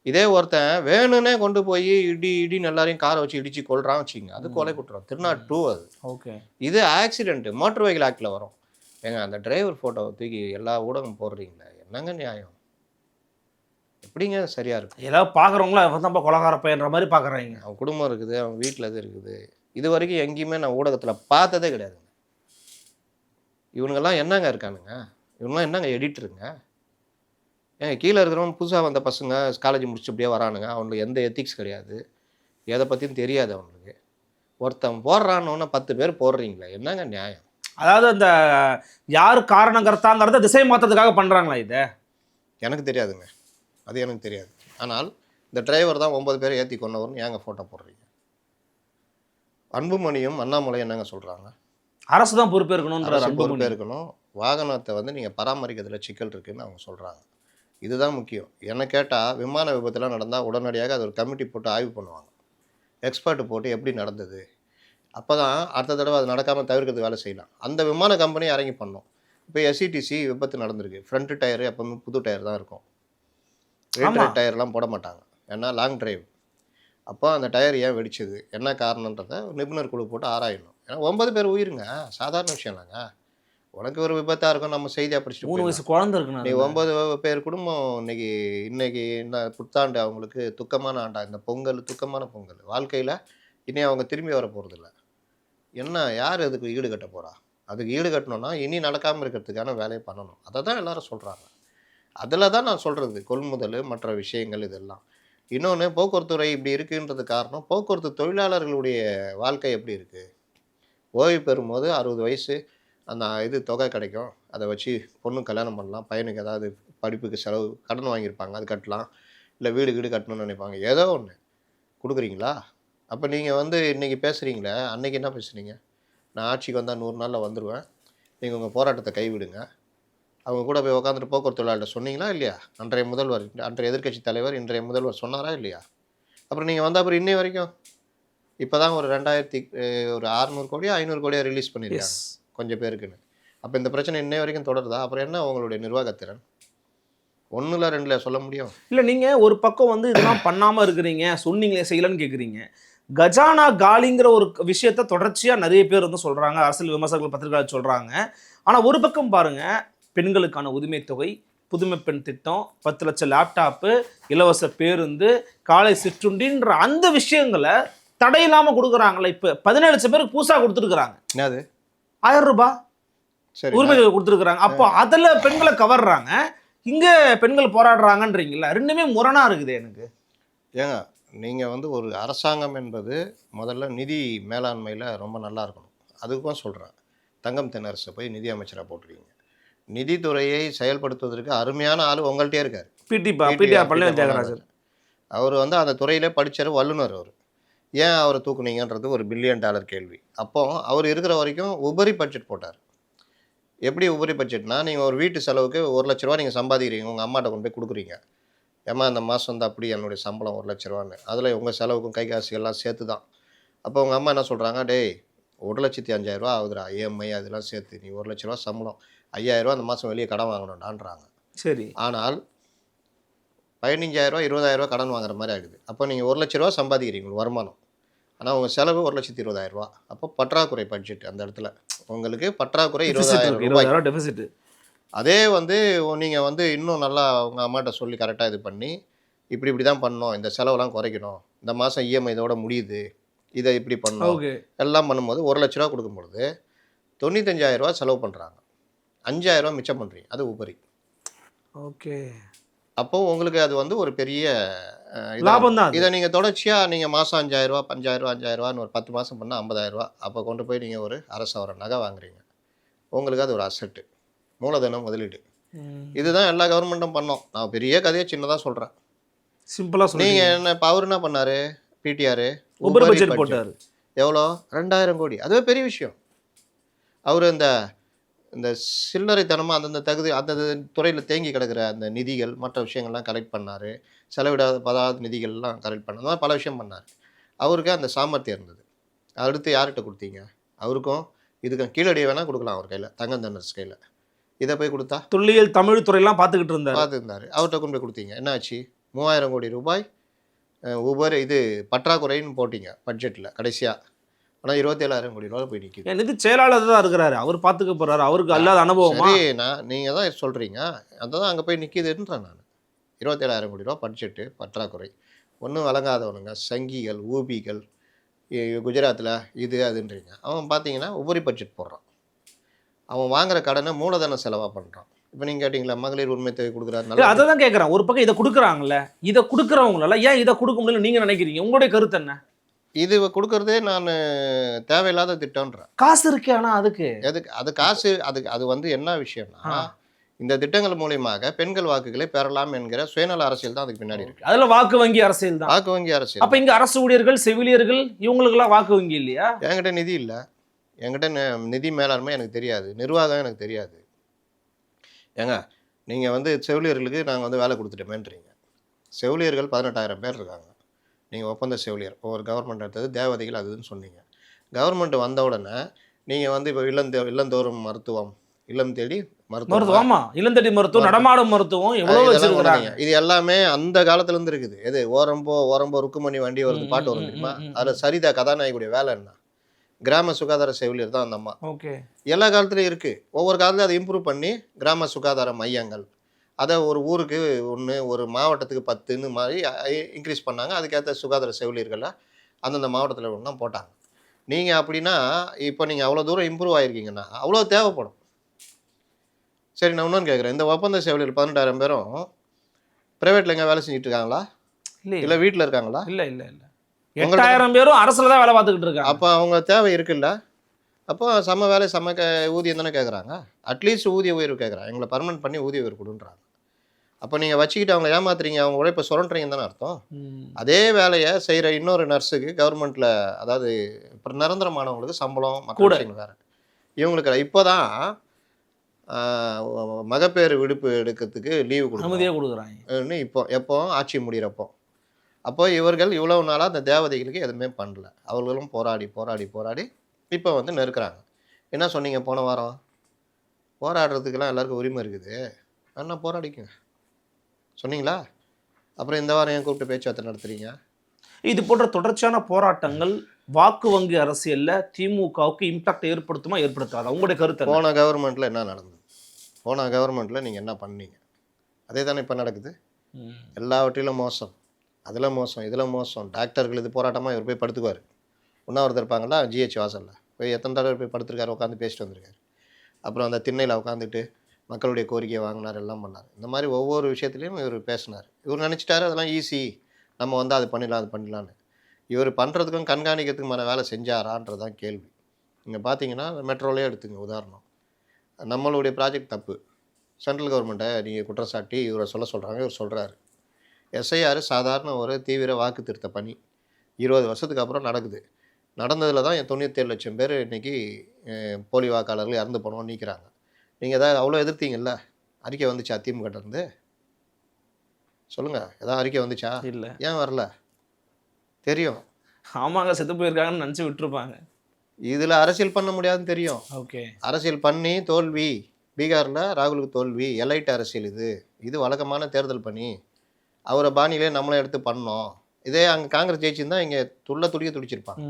இதே ஒருத்தன் வேணும்னே கொண்டு போய் இடின்னு எல்லாரையும் காரை வச்சு இடிச்சு கொள்றான் வச்சுங்க, அது கொலை குற்றம். 302 அது. ஓகே. இது ஆக்சிடென்ட், மோட்டார் வெஹிக்கிள் ஆக்டில் வரும். ஏங்க அந்த டிரைவர் ஃபோட்டோவை தூக்கி எல்லா ஊடகம் போடுறீங்களே, என்னங்க நியாயம்? எப்படிங்க சரியா இருக்கும்? ஏதாவது பார்க்குறவங்களா அவன் தான் கொலகார பையன்ற மாதிரி பார்க்குறாங்க. அவன் குடும்பம் இருக்குது, அவன் வீட்டில் இது இருக்குது. இது வரைக்கும் எங்கேயுமே நான் ஊடகத்தில் பார்த்ததே கிடையாதுங்க. இவனுங்கெல்லாம் என்னங்க இருக்கானுங்க? இவங்கெல்லாம் என்னங்க எடிட்டருங்க? ஏங்க கீழே இருக்கிறவங்க புதுசாக வந்த பசங்க காலேஜ் முடிச்சு அப்படியே வரானுங்க. அவனுக்கு எந்த எத்திக்ஸ் கிடையாது, எதை பற்றியும் தெரியாது அவனுக்கு. ஒருத்தன் போடுறான்னு 10 பேர் போடுறீங்களே, என்னங்க நியாயம்? அதாவது அந்த யார் காரணங்கர்த்தாங்கிறத திசை மாற்றத்துக்காக பண்ணுறாங்களா இதை? எனக்கு தெரியாதுங்க, அது எனக்கு தெரியாது. ஆனால் இந்த டிரைவர் தான் 9 பேரை ஏற்றி கொண்டவர்னு ஏங்க ஃபோட்டோ போடுறீங்க? அன்புமணியும் அண்ணாமலையும் என்னங்க சொல்கிறாங்க? அரசு தான் பொறுப்பேற்கணும்ன்ற பொறுப்பேற்கணும். வாகனத்தை வந்து நீங்கள் பராமரிக்கிறதுல சிக்கல் இருக்குதுன்னு அவங்க சொல்கிறாங்க. இதுதான் முக்கியம். என்ன கேட்டால் விமான விபத்துலாம் நடந்தால் உடனடியாக அது ஒரு கமிட்டி போட்டு ஆய்வு பண்ணுவாங்க. எக்ஸ்பர்ட் போட்டு எப்படி நடந்தது, அப்போ தான் அடுத்த தடவை அது நடக்காமல் தவிர்க்கிறதுக்கு வேலை செய்யலாம். அந்த விமான கம்பெனி இறங்கி பண்ணோம். இப்போ எஸ்இடிசி விபத்து நடந்திருக்கு. ஃப்ரண்ட் டயரு எப்போவுமே புது டயர் தான் இருக்கும். ரேட்டட் டயர்லாம் போட மாட்டாங்க, ஏன்னா லாங் டிரைவ். அப்போ அந்த டயர் ஏன் வெடிச்சது, என்ன காரணன்றதை நிபுணர் குழு போட்டு ஆராயணும். ஏன்னா 9 பேர் உயிருங்க, சாதாரண விஷயம் இல்லைங்க. உனக்கு ஒரு விபத்தாக இருக்கும், நம்ம செய்தியாக படிச்சுட்டு 3 வயசு குழந்தை இருக்குண்ணா. நீ 9 பேர் குடும்பம் இன்னைக்கு என்ன புத்தாண்டு அவங்களுக்கு துக்கமான ஆண்டா. இந்த பொங்கல் துக்கமான பொங்கல். வாழ்க்கையில் இனி அவங்க திரும்பி வர போகிறதில்ல. என்ன யார் அதுக்கு ஈடு கட்ட போகிறா? அதுக்கு ஈடு கட்டணும்னா இனி நடக்காமல் இருக்கிறதுக்கான வேலையை பண்ணணும். அதை தான் எல்லாரும் சொல்கிறாங்க. அதில் தான் நான் சொல்கிறது, கொள்முதல் மற்ற விஷயங்கள் இதெல்லாம். இன்னொன்று, போக்குவரத்துறை இப்படி இருக்குன்றது காரணம் போக்குவரத்து தொழிலாளர்களுடைய வாழ்க்கை எப்படி இருக்குது. ஓய்வு பெறும்போது 60 வயசு அந்த தொகை கிடைக்கும். அதை வச்சு பொண்ணு கல்யாணம் பண்ணலாம், பையனுக்கு ஏதாவது படிப்புக்கு செலவு கடன் வாங்கியிருப்பாங்க அது கட்டலாம், இல்லை வீடு கட்டணும்னு நினைப்பாங்க. ஏதோ ஒன்று கொடுக்குறீங்களா? அப்போ நீங்கள் வந்து இன்றைக்கி பேசுகிறீங்களே, அன்றைக்கி என்ன பேசுகிறீங்க? நான் ஆட்சிக்கு வந்தால் 100 நாளில் வந்துடுவேன், நீங்கள் உங்கள் போராட்டத்தை கைவிடுங்க. அவங்க கூட போய் உட்காந்துட்டு போக்குவரத்து தொழிலாளர்கிட்ட சொன்னீங்களா இல்லையா? அன்றைய எதிர்க்கட்சி தலைவர் இன்றைய முதல்வர் சொன்னாரா இல்லையா? அப்புறம் நீங்கள் வந்த அப்புறம் இன்னை வரைக்கும் இப்போ தான் ஒரு 600 கோடியோ 500 கோடியோ ரிலீஸ் பண்ணியிருக்காங்க கொஞ்சம் பேருக்குன்னு. அப்போ இந்த பிரச்சனை இன்னை வரைக்கும் தொடருதா? அப்புறம் என்ன உங்களுடைய நிர்வாகத்திறன்? 1 2 சொல்ல முடியும்? இல்லை, நீங்கள் ஒரு பக்கம் வந்து இதெல்லாம் பண்ணாமல் இருக்கிறீங்க, சொன்னீங்களே செய்யலன்னு கேட்குறீங்க. கஜானா காலிங்கிற ஒரு விஷயத்த தொடர்ச்சியாக நிறைய பேர் வந்து சொல்கிறாங்க, அரசியல் விமர்சகர்கள் பத்திரிகையாளர் சொல்கிறாங்க. ஆனால் ஒரு பக்கம் பாருங்கள், பெண்களுக்கான உரிமை தொகை, புதுமை பெண் திட்டம், 10 லட்சம் லேப்டாப்பு, இலவச பேருந்து, காலை சிற்றுண்டின்ற அந்த விஷயங்களை தடையில்லாமல் கொடுக்குறாங்களே. இப்போ 17 லட்சம் பேருக்கு பூசா கொடுத்துருக்குறாங்க. என்னது 1000 ரூபாய் உரிமை தொகை கொடுத்துருக்குறாங்க. அப்போ அதில் பெண்களை கவர்றாங்க, இங்கே பெண்கள் போராடுறாங்கன்றீங்களா? ரெண்டுமே முரணாக இருக்குது எனக்கு. ஏங்க நீங்கள் வந்து ஒரு அரசாங்கம் என்பது முதல்ல நிதி மேலாண்மையில் ரொம்ப நல்லா இருக்கணும். அதுக்கும் சொல்கிறேன், தங்கம் தென்னரசை போய் நிதி அமைச்சராக போட்டுருக்கீங்க. நிதித்துறையை செயல்படுத்துவதற்கு அருமையான ஆள் உங்கள்கிட்டே இருக்கார். பிடிஆர் பழனிவேல் தியாகராஜன். அவர் வந்து அந்த துறையிலே படித்தார், வல்லுநர். அவர் ஏன் அவரை தூக்குனீங்கன்றது ஒரு $1 பில்லியன் கேள்வி. அப்போ அவர் இருக்கிற வரைக்கும் உபரி பட்ஜெட் போட்டார். எப்படி உபரி பட்ஜெட்னா, நீங்கள் ஒரு வீட்டு செலவுக்கு 1 லட்ச ரூபா நீங்கள் சம்பாதிக்கிறீங்க, உங்கள் அம்மாட்ட கொண்டு போய் கொடுக்குறீங்க. ஏம்மா இந்த மாதம் வந்து அப்படி என்னுடைய சம்பளம் 1 லட்ச ரூபான்னு, அதில் உங்கள் செலவுக்கும் கை காசு எல்லாம் சேர்த்து தான். அப்போ உங்கள் அம்மா என்ன சொல்கிறாங்க, டேய் 1,05,000 ரூபா ஆகுதுடா, EMI அதெல்லாம் சேர்த்து, நீ 1 லட்ச ரூபா சம்பளம், 5,000 ரூபா அந்த மாதம் வெளியே கடன் வாங்கணும்டான்றாங்க. சரி. ஆனால் 15,000 ரூபா 20,000 ரூபா கடன் வாங்குற மாதிரி ஆகிடுது. அப்போ நீங்கள் 1 லட்ச ரூபா சம்பாதிக்கிறீங்க உங்களுக்கு வருமானம், ஆனால் உங்கள் செலவு 1,20,000 ரூபா. அப்போ பற்றாக்குறை பட்ஜெட். அந்த இடத்துல உங்களுக்கு பற்றாக்குறை 20,000 ரூபாய் டெபிசிட். அதே வந்து நீங்கள் வந்து இன்னும் நல்லா உங்கள் அம்மாட்ட சொல்லி கரெக்டாக இது பண்ணி, இப்படி தான் பண்ணணும், இந்த செலவெல்லாம் குறைக்கணும், இந்த மாதம் EMI இதோட முடியுது, இதை இப்படி பண்ணணும், எல்லாம் பண்ணும்போது 1 லட்ச ரூபா கொடுக்கும்பொழுது 95,000 ரூபா செலவு பண்ணுறாங்க, 5,000 ரூபா மிச்சம் பண்ணுறீங்க. அது உபரி. ஓகே. அப்போ உங்களுக்கு அது வந்து ஒரு பெரிய லாபம் தான் அது. இதை நீங்கள் தொடர்ச்சியாக நீங்கள் மாதம் 5000 ரூபா 5000 ரூபா ஒரு 10 மாதம் பண்ணால் 50000 ரூபா அப்போ கொண்டு போய் நீங்கள் ஒரு அரசு ஒரு நகை வாங்குறீங்க. உங்களுக்கு அது ஒரு அசட்டு, மூலதனம் முதலீடு. இதுதான் எல்லா கவர்மெண்ட்டும் பண்ணோம். நான் பெரிய கதையை சின்னதாக சொல்கிறேன். சிம்பிளாக சொல்லுங்க. நீங்கள் என்ன இப்போ அவர் என்ன பண்ணார், பிடிஆர் உபரி பட்ஜெட் போட்டார். எவ்வளோ 2000 கோடி. அதுவே பெரிய விஷயம். அவர் இந்த இந்த சில்லறைத்தனமாக அந்த துறையில் தேங்கி கிடக்கிற அந்த நிதிகள் மற்ற விஷயங்கள்லாம் கலெக்ட் பண்ணார். செலவிடாத நிதிகள்லாம் கலெக்ட் பண்ணார். அந்த மாதிரி பல விஷயம் பண்ணார். அவருக்கு அந்த சாமர்த்தியம் இருந்தது. அடுத்து யார்கிட்ட கொடுத்தீங்க? அவருக்கும் இதுக்கு கீழடியை வேணால் கொடுக்கலாம் அவர் கையில், தங்கந்தனர்ஸ் கையில். இதை போய் கொடுத்தா தொல்லியல் தமிழ் துறையெல்லாம் பார்த்துருந்தார். அவர்கிட்ட கொண்டு போய் கொடுத்தீங்க. என்ன ஆச்சு? 3000 கோடி ரூபாய் பற்றாக்குறைன்னு போட்டிங்க பட்ஜெட்டில் கடைசியாக. ஆனால் 27,000 கோடி ரூபாய் போய் நிற்கிது. நிதி செயலாளர் தான் இருக்கிறாரு, அவர் பார்த்துக்க போறாரு. அவருக்கு அல்லாத அனுபவமா? சரி, நீங்கள் தான் சொல்கிறீங்க, அதுதான் அங்கே போய் நிற்கிதுன்றேன் நான். 27,000 கோடி ரூபா பட்ஜெட்டு பற்றாக்குறை. ஒன்றும் வழங்காதவனுங்க, சங்கிகள், ஊபிகள், குஜராத்தில் இது அதுன்றீங்க. அவன் பார்த்தீங்கன்னா உபரி பட்ஜெட் போடுறான். அவன் வாங்குற கடனை மூலதன செலவாக பண்ணுறான். இப்போ நீங்கள் கேட்டிங்களா மகளிர் உரிமை தொகை கொடுக்குறாரு? அதை தான் கேட்குறேன். ஒரு பக்கம் இதை கொடுக்குறாங்கல்ல, இதை கொடுக்குறவங்களால ஏன் இதை கொடுக்க முடியல நீங்கள் நினைக்கிறீங்க? உங்களுடைய கருத்து என்ன? இது கொடுக்கறதே நான் தேவையில்லாத திட்டம்ன்றேன். காசு இருக்கு, ஆனால் அதுக்கு அது காசு அது வந்து என்ன விஷயம்னா, இந்த திட்டங்கள் மூலியமாக பெண்கள் வாக்குகளை பெறலாம் என்கிற சுயநல அரசியல் தான் அதுக்கு பின்னாடி இருக்கு. அதுல வாக்கு வங்கி அரசியல் தான். வாக்கு வங்கி அரசியல். அப்ப இங்க அரசு ஊழியர்கள், செவிலியர்கள் இவங்களுக்கெல்லாம் வாக்கு வங்கி இல்லையா? என்கிட்ட நிதி இல்லை, என்கிட்ட நிதி மேலாண்மை எனக்கு தெரியாது, நிர்வாகம் எனக்கு தெரியாது. ஏங்க நீங்கள் வந்து செவிலியர்களுக்கு நாங்கள் வந்து வேலை கொடுத்துட்டோமேன்றீங்க. செவிலியர்கள் 18,000 பேர் இருக்காங்க. நீங்கள் ஒப்பந்த செவிலியர் ஒவ்வொரு கவர்மெண்ட் எடுத்தது தேவதைகள் அதுன்னு சொன்னீங்க. கவர்மெண்ட் வந்த உடனே நீங்கள் வந்து இப்போ இல்லந்தோறும் மருத்துவம், இல்லம் தேடி மருத்துவம், ஆமா, இல்லம் தேடி மருத்துவம், நடமாடும் மருத்துவம் எவ்வளவு வச்சிருக்காங்க. இது எல்லாமே அந்த காலத்துல இருந்து இருக்குது. எது ஓரம்போ ருக்குமணி வண்டி வருது பாட்டு வரும் தெரியுமா? அதில் சரிதா கதாநாயகுடைய வேலை என்ன? கிராம சுகாதார செவிலியர் தான் அந்த அம்மா. ஓகே, எல்லா காலத்துலையும் இருக்கு. ஒவ்வொரு காலத்துலையும் அதை இம்ப்ரூவ் பண்ணி கிராம சுகாதார மையங்கள் அதை ஒரு ஊருக்கு 1, ஒரு மாவட்டத்துக்கு 10ன்னு மாதிரி இன்க்ரீஸ் பண்ணாங்க. அதுக்கேற்ற சுகாதார செவிலியர்களை அந்தந்த மாவட்டத்தில் ஒன்றா போட்டாங்க. நீங்கள் அப்படின்னா இப்போ நீங்கள் அவ்வளோ தூரம் இம்ப்ரூவ் ஆகிருக்கீங்கன்னா அவ்வளோ தேவைப்படும். சரி, நான் இன்னொன்று கேட்குறேன். இந்த ஒப்பந்த செவிலியர் 18,000 பேரும் ப்ரைவேட்டில் எங்கே வேலை செஞ்சுட்டு இருக்காங்களா? இல்லை வீட்டில் இருக்காங்களா? இல்லை 8,000 பேரும் அரசில் தான் வேலை பார்த்துக்கிட்டு இருக்காங்க. அப்போ அவங்க தேவை இருக்குல்ல? அப்போ சம வேலை ஊதியம் தானே கேட்குறாங்க. அட்லீஸ்ட் ஊதிய உயர்வு கேட்குறாங்க. எங்களை பர்மனெண்ட் பண்ணி ஊதிய உயர்வு கொடுன்றாங்க. அப்போ நீங்கள் வச்சுக்கிட்டு அவங்கள ஏமாத்துறீங்க, அவங்க உழைப்பை சுரண்டுறீங்கன்னு தானே அர்த்தம். அதே வேலையை செய்கிற இன்னொரு நர்ஸுக்கு கவர்மெண்ட்டில், அதாவது இப்போ நிரந்தரமானவங்களுக்கு சம்பளம் மக்கள் வேறு. இவங்களுக்கு இப்போ தான் மகப்பேறு விடுப்பு எடுக்கிறதுக்கு லீவு கொடுக்குறாங்க. எப்போ ஆட்சி முடிகிறப்போ. அப்போ இவர்கள் இவ்வளவு நாளாக அந்த தேவதைகளுக்கு எதுவுமே பண்ணல. அவர்களும் போராடி இப்போ வந்து நெருக்கிறாங்க. என்ன சொன்னீங்க போன வாரம்? போராடுறதுக்கெல்லாம் எல்லாருக்கும் உரிமை இருக்குது, ஆனால் போராடிக்குங்க சொன்னீங்களா? அப்புறம் இந்த வாரம் ஏன் கூப்பிட்டு பேச்சுவார்த்தை நடத்துறீங்க? இது போன்ற தொடர்ச்சியான போராட்டங்கள் வாக்கு வங்கி அரசியலில் திமுகவுக்கு இம்பாக்ட் ஏற்படுத்துமா ஏற்படுத்தாதா? உங்களுடைய கருத்து? போன கவர்மெண்ட்டில் என்ன நடந்தது? போன கவர்மெண்ட்டில் நீங்கள் என்ன பண்ணீங்க? அதே தானே இப்போ நடக்குது. எல்லாவற்றிலும் மோசம், அதில் மோசம், இதில் மோசம். டாக்டர்கள் இது போராட்டமாக இவர் போய் படுத்துக்குவார். உண்ணாவிரதம் இருப்பாங்களா ஜிஹெச் வாசலில் போய் எத்தனை தடவை போய் படுத்துருக்காரு, உட்காந்து பேசிட்டு வந்திருக்காரு. அப்புறம் அந்த திண்ணையில் உட்காந்துட்டு மக்களுடைய கோரிக்கையை வாங்கினார், எல்லாம் பண்ணார். இந்த மாதிரி ஒவ்வொரு விஷயத்துலையும் இவர் பேசினார். இவர் நினச்சிட்டாரு அதெல்லாம் ஈஸி, நம்ம வந்து அது பண்ணிடலான்னு. இவர் பண்ணுறதுக்கும் கண்காணிக்கிறதுக்குமான வேலை செஞ்சாரான்றதான் கேள்வி. இங்கே பார்த்தீங்கன்னா மெட்ரோலே எடுத்துங்க உதாரணம். நம்மளுடைய ப்ராஜெக்ட் தப்பு, சென்ட்ரல் கவர்மெண்ட்டை நீங்கள் குற்றம் சாட்டி இவரை சொல்கிறாங்க. இவர் சொல்கிறாரு எஸ்ஐஆர் சாதாரண ஒரு தீவிர வாக்கு திருத்த பணி 20 வருஷத்துக்கு அப்புறம் நடக்குது. நடந்ததில் தான் 97 லட்சம் பேர் இன்றைக்கி போலி வாக்காளர்கள் இறந்து போனோம் நீக்கிறாங்க. நீங்கள் எதாவது அவ்வளோ எதிர்த்தீங்கல்ல? அறிக்கை வந்துச்சா திமுகட்டேருந்து? சொல்லுங்கள், எதாவது அறிக்கை வந்துச்சா? இல்லை. ஏன் வரல? தெரியும். ஆமாங்க, செத்து போயிருக்காங்கன்னு நினச்சி விட்டுருப்பாங்க. இதில் அரசியல் பண்ண முடியாதுன்னு தெரியும். ஓகே, அரசியல் பண்ணி தோல்வி. பீகாரில் ராகுலுக்கு தோல்வி. எலைட் அரசியல் இது வழக்கமான தேர்தல் பணி. அவரை பாணியிலே நம்மளை எடுத்து பண்ணோம். இதே அங்கே காங்கிரஸ் ஜெயிச்சுருந்தா இங்கே துடிச்சிருப்பாங்க.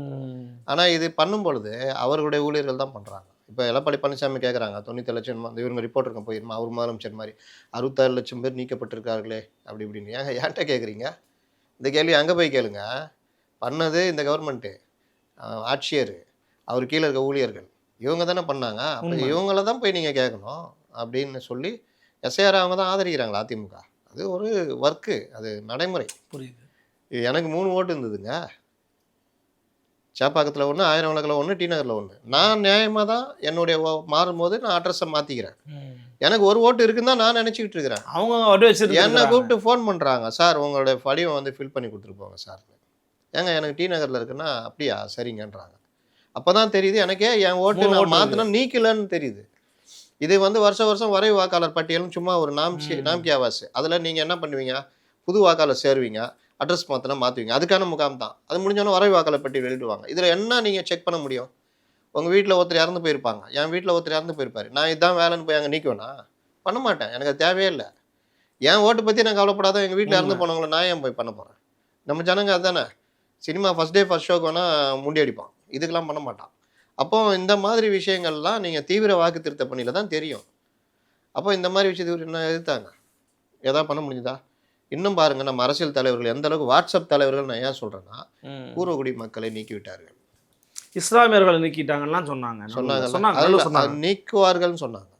ஆனால் இது பண்ணும் பொழுது அவர்களுடைய ஊழியர்கள் தான் பண்ணுறாங்க. இப்போ எடப்பாடி பழனிசாமி கேட்குறாங்க 97 லட்சம் இவங்க ரிப்போர்ட் இருக்க போயிருமா அவர் முதலமைச்சர் மாதிரி 66 லட்சம் பேர் நீக்கப்பட்டிருக்கார்களே அப்படி இப்படின்னு. ஏன்ட்ட கேட்குறீங்க? இந்த கேள்வி அங்கே போய் கேளுங்க. பண்ணது இந்த கவர்மெண்ட்டு, ஆட்சியர், அவர் கீழே இருக்க ஊழியர்கள், இவங்க தானே பண்ணாங்க. அப்போ இவங்கள தான் போய் நீங்கள் கேட்கணும் அப்படின்னு சொல்லி எஸ்ஐஆர் அவங்க தான் ஆதரிக்கிறாங்களா அதிமுக? அது ஒரு ஒர்க்கு, அது நடைமுறை. புரியுது. எனக்கு 3 ஓட்டு இருந்ததுங்க. சேப்பாக்கத்தில் 1, ஆயிரம் விளக்கில் 1, டி நகரில் 1. நான் நியாயமாக தான் என்னுடைய மாறும்போது நான் அட்ரஸை மாற்றிக்கிறேன். எனக்கு 1 ஓட்டு இருக்குன்னு தான் நான் நினச்சிக்கிட்டு இருக்கிறேன். அவங்க அப்படியே வச்சுட்டு என்னை கூப்பிட்டு ஃபோன் பண்ணுறாங்க, சார் உங்களுடைய படிவம் வந்து ஃபில் பண்ணி கொடுத்துட்டு போங்க சார். ஏங்க எனக்கு டி நகரில் இருக்குன்னா அப்படியா சரிங்கன்றாங்க. அப்போ தான் தெரியுது எனக்கே என் ஓட்டு நான் மாற்றினா நீக்கலன்னு தெரியுது. இது வந்து வருஷம் வரைவு வாக்காளர் பட்டியலும் சும்மா ஒரு நாம்கி ஆவாஸ். அதில் நீங்கள் என்ன பண்ணுவீங்க, புது வாக்காளர் சேருவீங்க, அட்ரஸ் மாற்றினா மாற்றுவீங்க. அதுக்கான முகாம் தான். அது முடிஞ்சோன்னா வரைவு வாக்காளர் பட்டியல் வெளியிடுவாங்க. இதில் என்ன நீங்கள் செக் பண்ண முடியும்? உங்கள் வீட்டில் ஒருத்தர் இறந்து போயிருப்பாங்க, என் வீட்டில் ஒருத்தர் இறந்து போயிருப்பார். நான் இதுதான் வேலைன்னு போய் அங்கே நீக்குவேனா? பண்ண மாட்டேன். எனக்கு அது தேவையே இல்லை. என் ஓட்டு பற்றி நான் கவலைப்படாத எங்கள் வீட்டில் இறந்து போனவங்களை நான் ஏன் போய் பண்ண போகிறேன்? நம்ம ஜனங்க அதுதானே. சினிமா ஃபஸ்ட் டே ஃபஸ்ட் ஷோக்கு வேணால் முண்டி அடிப்பான், இதுக்கெல்லாம் பண்ண மாட்டான். அப்போ இந்த மாதிரி விஷயங்கள்லாம் நீங்கள் தீவிர வாக்கு திருத்த பணியில் தான் தெரியும். அப்போ இந்த மாதிரி விஷயத்துக்கு என்ன எதிர்த்தாங்க, எதாவது பண்ண முடிஞ்சுதா? இன்னும் பாருங்கள், நம்ம அரசியல் தலைவர்கள் எந்த அளவுக்கு, வாட்ஸ்அப் தலைவர்கள் நான் ஏன் சொல்கிறேன்னா பூர்வகுடி மக்களை நீக்கிவிட்டார்கள். இஸ்லாமியர்களை நீக்கிட்டாங்கலாம் சொன்னாங்க. நீக்குவார்கள்னு சொன்னாங்க.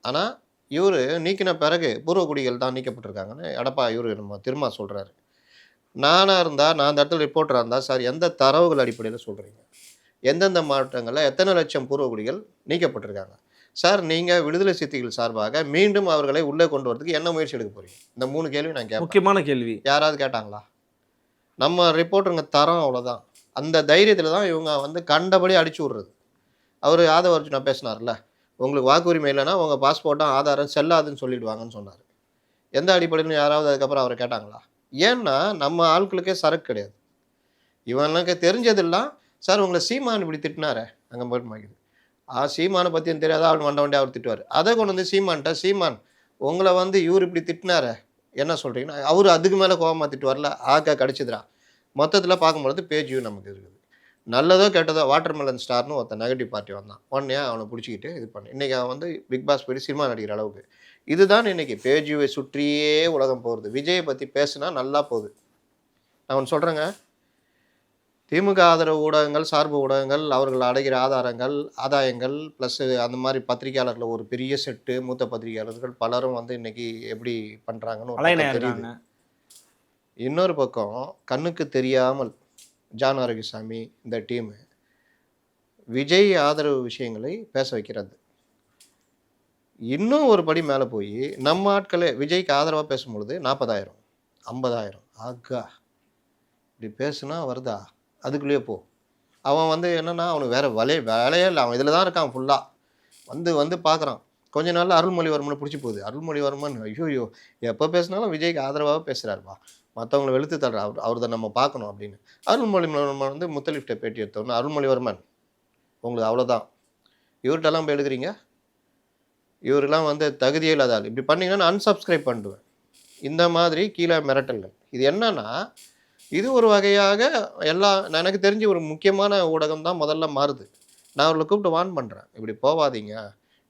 ஆனால் இவர் நீக்கின பிறகு பூர்வகுடிகள் தான் நீக்கப்பட்டிருக்காங்கன்னு இவர் நம்ம திரும்ப சொல்கிறாரு. நானாக இருந்தால், நான் அந்த இடத்துல ரிப்போர்ட்டராக இருந்தால், சார் எந்த தரவுகள் அடிப்படையில் சொல்கிறீங்க, எந்தெந்த மாவட்டங்களில் எத்தனை லட்சம் பூர்வகுடிகள் நீக்கப்பட்டிருக்காங்க சார், நீங்கள் விடுதலை சிறுத்தைகள் சார்பாக மீண்டும் அவர்களை உள்ளே கொண்டு வரதுக்கு என்ன முயற்சி எடுக்க போகிறீங்க? இந்த 3 கேள்வி நான் கேட்பேன். முக்கியமான கேள்வி. யாராவது கேட்டாங்களா? நம்ம ரிப்போர்ட்டருங்க தரம் அவ்வளோதான். அந்த தைரியத்தில் தான் இவங்க வந்து கண்டபடி அடிச்சு விட்றது. அவர் ஆதவ அர்ஜுனா பேசினார்ல, உங்களுக்கு வாக்குரிமை இல்லைன்னா உங்கள் பாஸ்போர்ட்டும் ஆதாரம் செல்லாதுன்னு சொல்லிடுவாங்கன்னு சொன்னார். எந்த அடிப்படையில் யாராவது அதுக்கப்புறம் அவரை கேட்டாங்களா? ஏன்னா நம்ம ஆட்களுக்கே சரக்கு கிடையாது. இவனுக்கு தெரிஞ்சதெல்லாம், சார் உங்களை சீமான் இப்படி திட்டினாரே அங்கே போய்ட்டு மாக்கிது, சீமானை பற்றியும் தெரியாத அவன் வண்டை அவர் திட்டுவார். அதை கொண்டு வந்து சீமான்ட்ட, சீமான் உங்களை வந்து இவர் இப்படி திட்டினாரே என்ன சொல்கிறீங்கன்னா, அவர் அதுக்கு மேலே கோபமாக திட்டுவார்ல, கடிச்சிதுரா. மொத்தத்தில் பார்க்கும்பொழுது பேஜ் வியூ நமக்கு இருக்குது. நல்லதோ கெட்டதோ வாட்டர்மெலன் ஸ்டார்னு ஒருத்தன் நெகட்டிவ் பார்ட்டி வந்தான். உடனே அவனை பிடிச்சிக்கிட்டு இது பண்ணி இன்றைக்கி அவன் வந்து பிக் பாஸ் போய்ட்டு சினிமா நடிக்கிற அளவுக்கு. இதுதான் இன்றைக்கி பேஜ் வியூவை சுற்றியே உலகம் போகிறது. விஜயை பற்றி பேசுனா நல்லா போகுது. நான் ஒன்று சொல்கிறேங்க, திமுக ஆதரவு ஊடகங்கள், சார்பு ஊடகங்கள், அவர்கள் அடைகிற ஆதாயங்கள் ப்ளஸ் அந்த மாதிரி பத்திரிகையாளர்கள் ஒரு பெரிய செட்டு, மூத்த பத்திரிகையாளர்கள் பலரும் வந்து இன்றைக்கி எப்படி பண்ணுறாங்கன்னு தெரியுது. இன்னொரு பக்கம் கண்ணுக்கு தெரியாமல் ஜான் ஆரோக்கியசாமி இந்த டீமு விஜய் ஆதரவு விஷயங்களை பேச வைக்கிறது. இன்னும் ஒரு படி மேலே போய் நம்ம ஆட்களே விஜய்க்கு ஆதரவாக பேசும்பொழுது 40,000 50,000 ஆகா இப்படி பேசுனா வருதா, அதுக்குள்ளேயே போ. அவன் வந்து என்னென்னா அவனுக்கு வேறு வேலையே இல்லை, அவன் இதில் தான் இருக்கான் ஃபுல்லாக. வந்து பார்க்குறான். கொஞ்ச நாளில் அருள்மொழிவர்மனை பிடிச்சி போகுது. அருள்மொழிவர்மன் ஐயோ எப்போ பேசினாலும் விஜய்க்கு ஆதரவாக பேசுகிறாருப்பா, மற்றவங்களை வெளுத்து தர்ற அவர் தான் நம்ம பார்க்கணும் அப்படின்னு. அருள்மொழிவர்மன் வந்து முத்தலிஃப்ட்டை பேட்டி எடுத்தோன்னு, அருள்மொழிவர்மன் உங்களுக்கு அவ்வளோதான், இவர்கிட்டலாம் போய் எடுக்கிறீங்க, இவரெல்லாம் வந்து தகுதியே இல்லாத ஆள், இப்படி பண்ணிங்கன்னா நான் அன்சப்ஸ்கிரைப் பண்ணிடுவேன். இந்த மாதிரி கீழே மிரட்டல்கள். இது என்னன்னா, இது ஒரு வகையாக எனக்கு தெரிஞ்சு ஒரு முக்கியமான ஊடகம் தான் முதல்ல மாறுது. நான் அவர்களை கூப்பிட்டு வார்ன் பண்ணுறேன், இப்படி போகாதீங்க,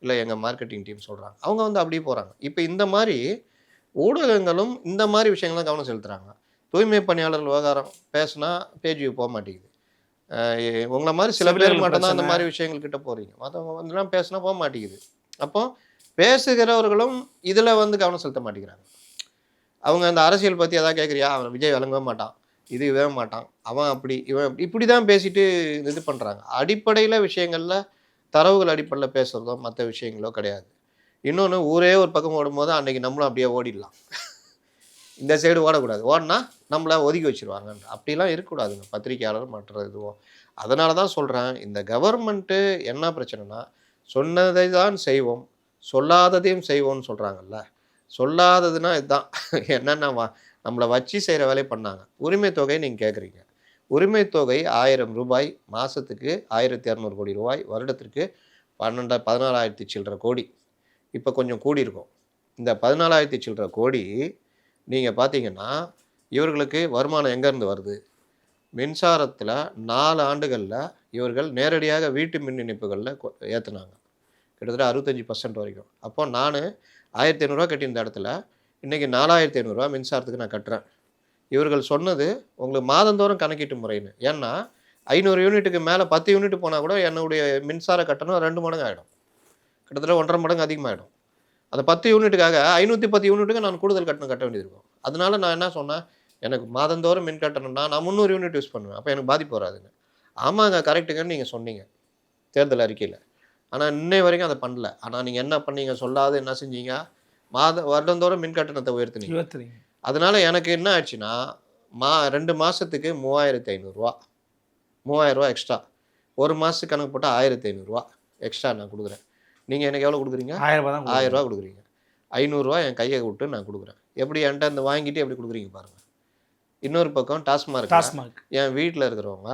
இல்லை எங்கள் மார்க்கெட்டிங் டீம் சொல்கிறாங்க, அவங்க வந்து அப்படியே போகிறாங்க. இப்போ இந்த மாதிரி ஊடகங்களும் இந்த மாதிரி விஷயங்கள்லாம் கவனம் செலுத்துகிறாங்க. தூய்மை பணியாளர்கள் விவகாரம் பேசுனா பேஜ் வியூ போக மாட்டேங்குது. உங்களை மாதிரி சில பேர் மட்டும்தான் அந்த மாதிரி விஷயங்கள்கிட்ட போகிறீங்க, மற்றவங்க வந்துலாம் பேசுனா போக மாட்டேங்குது. அப்போ பேசுகிறவர்களும் இதில் வந்து கவனம் செலுத்த மாட்டேங்கிறாங்க. அவங்க அந்த அரசியல் பற்றி எதாவது கேட்குறியா, அவன் விஜய் விளங்கவே மாட்டான், இது வேக மாட்டான், அவன் அப்படி இவன் இப்படி தான் பேசிட்டு இது பண்ணுறாங்க. அடிப்படையில் விஷயங்களில் தரவுகள் அடிப்படையில் பேசுகிறதோ மற்ற விஷயங்களோ கிடையாது. இன்னொன்று, ஊரே ஒரு பக்கம் ஓடும்போது அன்றைக்கி நம்மளும் அப்படியே ஓடிடலாம், இந்த சைடு ஓடக்கூடாது, ஓடினா நம்மளை ஒதுக்கி வச்சுருவாங்க. அப்படிலாம் இருக்கக்கூடாதுங்க பத்திரிகையாளர் மற்ற இதுவும். அதனால தான் சொல்கிறேன், இந்த கவர்மெண்ட்டு என்ன பிரச்சனைனா, சொன்னதை தான் செய்வோம், சொல்லாததையும் செய்வோம்னு சொல்கிறாங்கல்ல. சொல்லாததுன்னா இதுதான் என்னென்னா, நம்மளை வச்சு செய்கிற வேலையை பண்ணாங்க. உரிமை தொகை நீங்கள் கேட்குறீங்க, உரிமை தொகை 1000 ரூபாய், மாதத்துக்கு 1200 கோடி ரூபாய், வருடத்திற்கு 14,000 சில்லற கோடி. இப்போ கொஞ்சம் கூடி இருக்கும். இந்த 14,000 சில்லற கோடி நீங்கள் பார்த்தீங்கன்னா இவர்களுக்கு வருமானம் எங்கேருந்து வருது? மின்சாரத்தில் 4 ஆண்டுகளில் இவர்கள் நேரடியாக வீட்டு மின் இணைப்புகளில் ஏற்றுனாங்க, கிட்டத்தட்ட 65% வரைக்கும். அப்போ நான் 1,500 ரூபா கட்டியிருந்த இடத்துல இன்றைக்கி 4,500 ரூபா மின்சாரத்துக்கு நான் கட்டுறேன். இவர்கள் சொன்னது உங்களுக்கு மாதந்தோறும் கணக்கீட்டு முறைன்னு. ஏன்னா 500 யூனிட்டுக்கு மேலே 10 யூனிட் போனால் கூட என்னுடைய மின்சார கட்டணம் 2 மடங்கு ஆகிடும், கிட்டத்தட்ட 1.5 மடங்கு அதிகமாகிடும். அந்த 10 யூனிட்டுக்காக 510 யூனிட்டுக்கு நான் கூடுதல் கட்டணம் கட்ட வேண்டியது இருக்கும். அதனால நான் என்ன சொன்னேன், எனக்கு மாதந்தோறும் மின் கட்டணம்னா நான் 300 யூனிட் யூஸ் பண்ணுவேன். அப்போ எனக்கு பாதிப்பு வராதுங்க. ஆமாங்க, கரெக்ட்டுங்கன்னு நீங்கள் சொன்னீங்க தேர்தல் அறிக்கையில். ஆனால் இன்னை வரைக்கும் அதை பண்ணல. ஆனால் நீங்கள் என்ன பண்ணீங்க, சொல்லாத என்ன செஞ்சீங்க, வருடந்தோறும் மின் கட்டணத்தை உயர்த்துனீங்க. அதனால எனக்கு என்ன ஆச்சுன்னா 2 மாதத்துக்கு 3500 ரூபா எக்ஸ்ட்ரா, ஒரு மாதத்துக்கு கணக்கு போட்டால் 1500 எக்ஸ்ட்ரா நான் கொடுக்குறேன். நீங்கள் எனக்கு எவ்வளோ கொடுக்குறீங்க? 1000 ரூபா கொடுக்குறீங்க. 500 என் கையை விட்டு நான் கொடுக்குறேன். எப்படி என்கிட்ட இந்த வாங்கிட்டு எப்படி கொடுக்குறீங்க பாருங்கள். இன்னொரு பக்கம் டாஸ்மாக் என் வீட்டில் இருக்கிறவங்க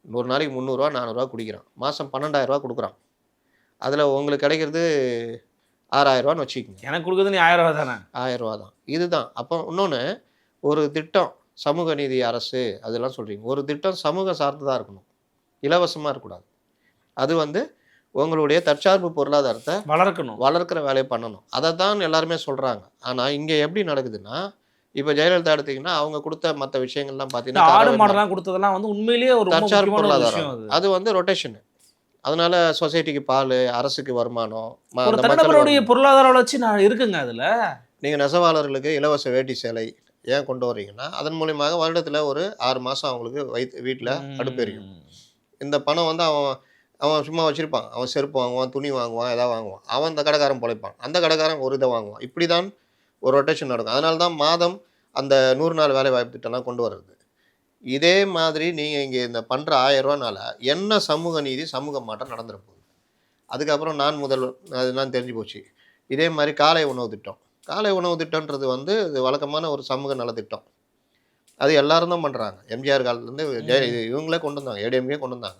ஒரு நாளைக்கு 300 400 குடிக்கிறான், மாதம் 12000 கொடுக்குறான். அதில் உங்களுக்கு கிடைக்கிறது 6000 வச்சுக்கோங்க. எனக்கு கொடுக்குறது நீ 1000 தானே? 1000 தான். இதுதான். அப்போ இன்னொன்று, ஒரு திட்டம் சமூக நீதி அரசு அதெல்லாம் சொல்கிறீங்க, ஒரு திட்டம் சமூக சார்ந்ததாக இருக்கணும், இலவசமாக இருக்கக்கூடாது. அது உங்களுடைய தற்சார்பு பொருளாதாரத்தை வளர்க்குற வேலையை பண்ணணும். அதை தான் எல்லாருமே சொல்கிறாங்க. ஆனால் இங்கே எப்படி நடக்குதுன்னா, இப்போ ஜெயலலிதா எடுத்தீங்கன்னா அவங்க கொடுத்த மற்ற விஷயங்கள்லாம் பார்த்தீங்கன்னா ஆடு மாடெல்லாம் கொடுத்ததெல்லாம் உண்மையிலேயே ஒரு தற்சார்பு பொருளாதாரம். அது ரொட்டேஷன். அதனால சொசைட்டிக்கு பால், அரசுக்கு வருமானம், பொருளாதார வளர்ச்சி இருக்குங்க. அதில் நீங்கள் நெசவாளர்களுக்கு இலவச வேட்டி சேலை ஏன் கொண்டு வரீங்கன்னா, அதன் மூலியமாக வருடத்தில் ஒரு 6 மாதம் அவங்களுக்கு வீட்டில் அடுப்பு எரியும். இந்த பணம் அவன் சும்மா வச்சுருப்பான். அவன் செருப்பு வாங்குவான், துணி வாங்குவான், எதாவது வாங்குவான். அவன் அந்த கடைக்காரன் பிழைப்பான், அந்த கடைக்காரன் ஒரு இதை வாங்குவான். இப்படி தான் ஒரு ரொட்டேஷன் நடக்கும். அதனால தான் மாதம் அந்த 100 நாள் வேலை வாய்ப்பு திட்டம்லாம் கொண்டு வர்றது. இதே மாதிரி நீங்கள் இங்கே இந்த பண்ணுற 1000 ரூபானால என்ன சமூக நீதி, சமூக மாற்றம் நடந்துட போகுது. அதுக்கப்புறம் அதெல்லாம் தெரிஞ்சு போச்சு. இதே மாதிரி காலை உணவு திட்டம்ன்றது இது வழக்கமான ஒரு சமூக நலத்திட்டம். அது எல்லாரும் தான் பண்ணுறாங்க. எம்ஜிஆர் காலத்துலேருந்து இவங்களே கொண்டு வந்தாங்க, ஏடிஎம்கே கொண்டு வந்தாங்க.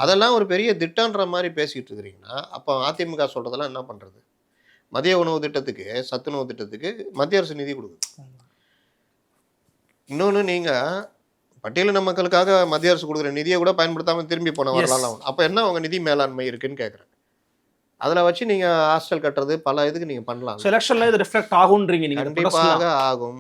அதெல்லாம் ஒரு பெரிய திட்டன்ற மாதிரி பேசிக்கிட்டு இருக்கிறீங்கன்னா, அப்போ அதிமுக சொல்கிறதெல்லாம் என்ன பண்ணுறது? மதிய உணவு திட்டத்துக்கு, சத்துணவு திட்டத்துக்கு மத்திய அரசு நிதி கொடுக்குது. இன்னொன்று, நீங்கள் பட்டியலின மக்களுக்காக மத்திய அரசு கொடுக்குற நிதியை கூட பயன்படுத்தாமல் திரும்பி போன வரலாம். அப்போ என்ன அவங்க நிதி மேலாண்மை இருக்குன்னு கேட்குறேன். அதில் வச்சு நீங்கள் ஹாஸ்டல் கட்டுறது பல இதுக்கு நீங்கள் பண்ணலாம். எலெக்ஷனில் இது ரிஃப்ளெக்ட் ஆகுன்றீங்க? நீங்கள் கண்டிப்பாக ஆகும்.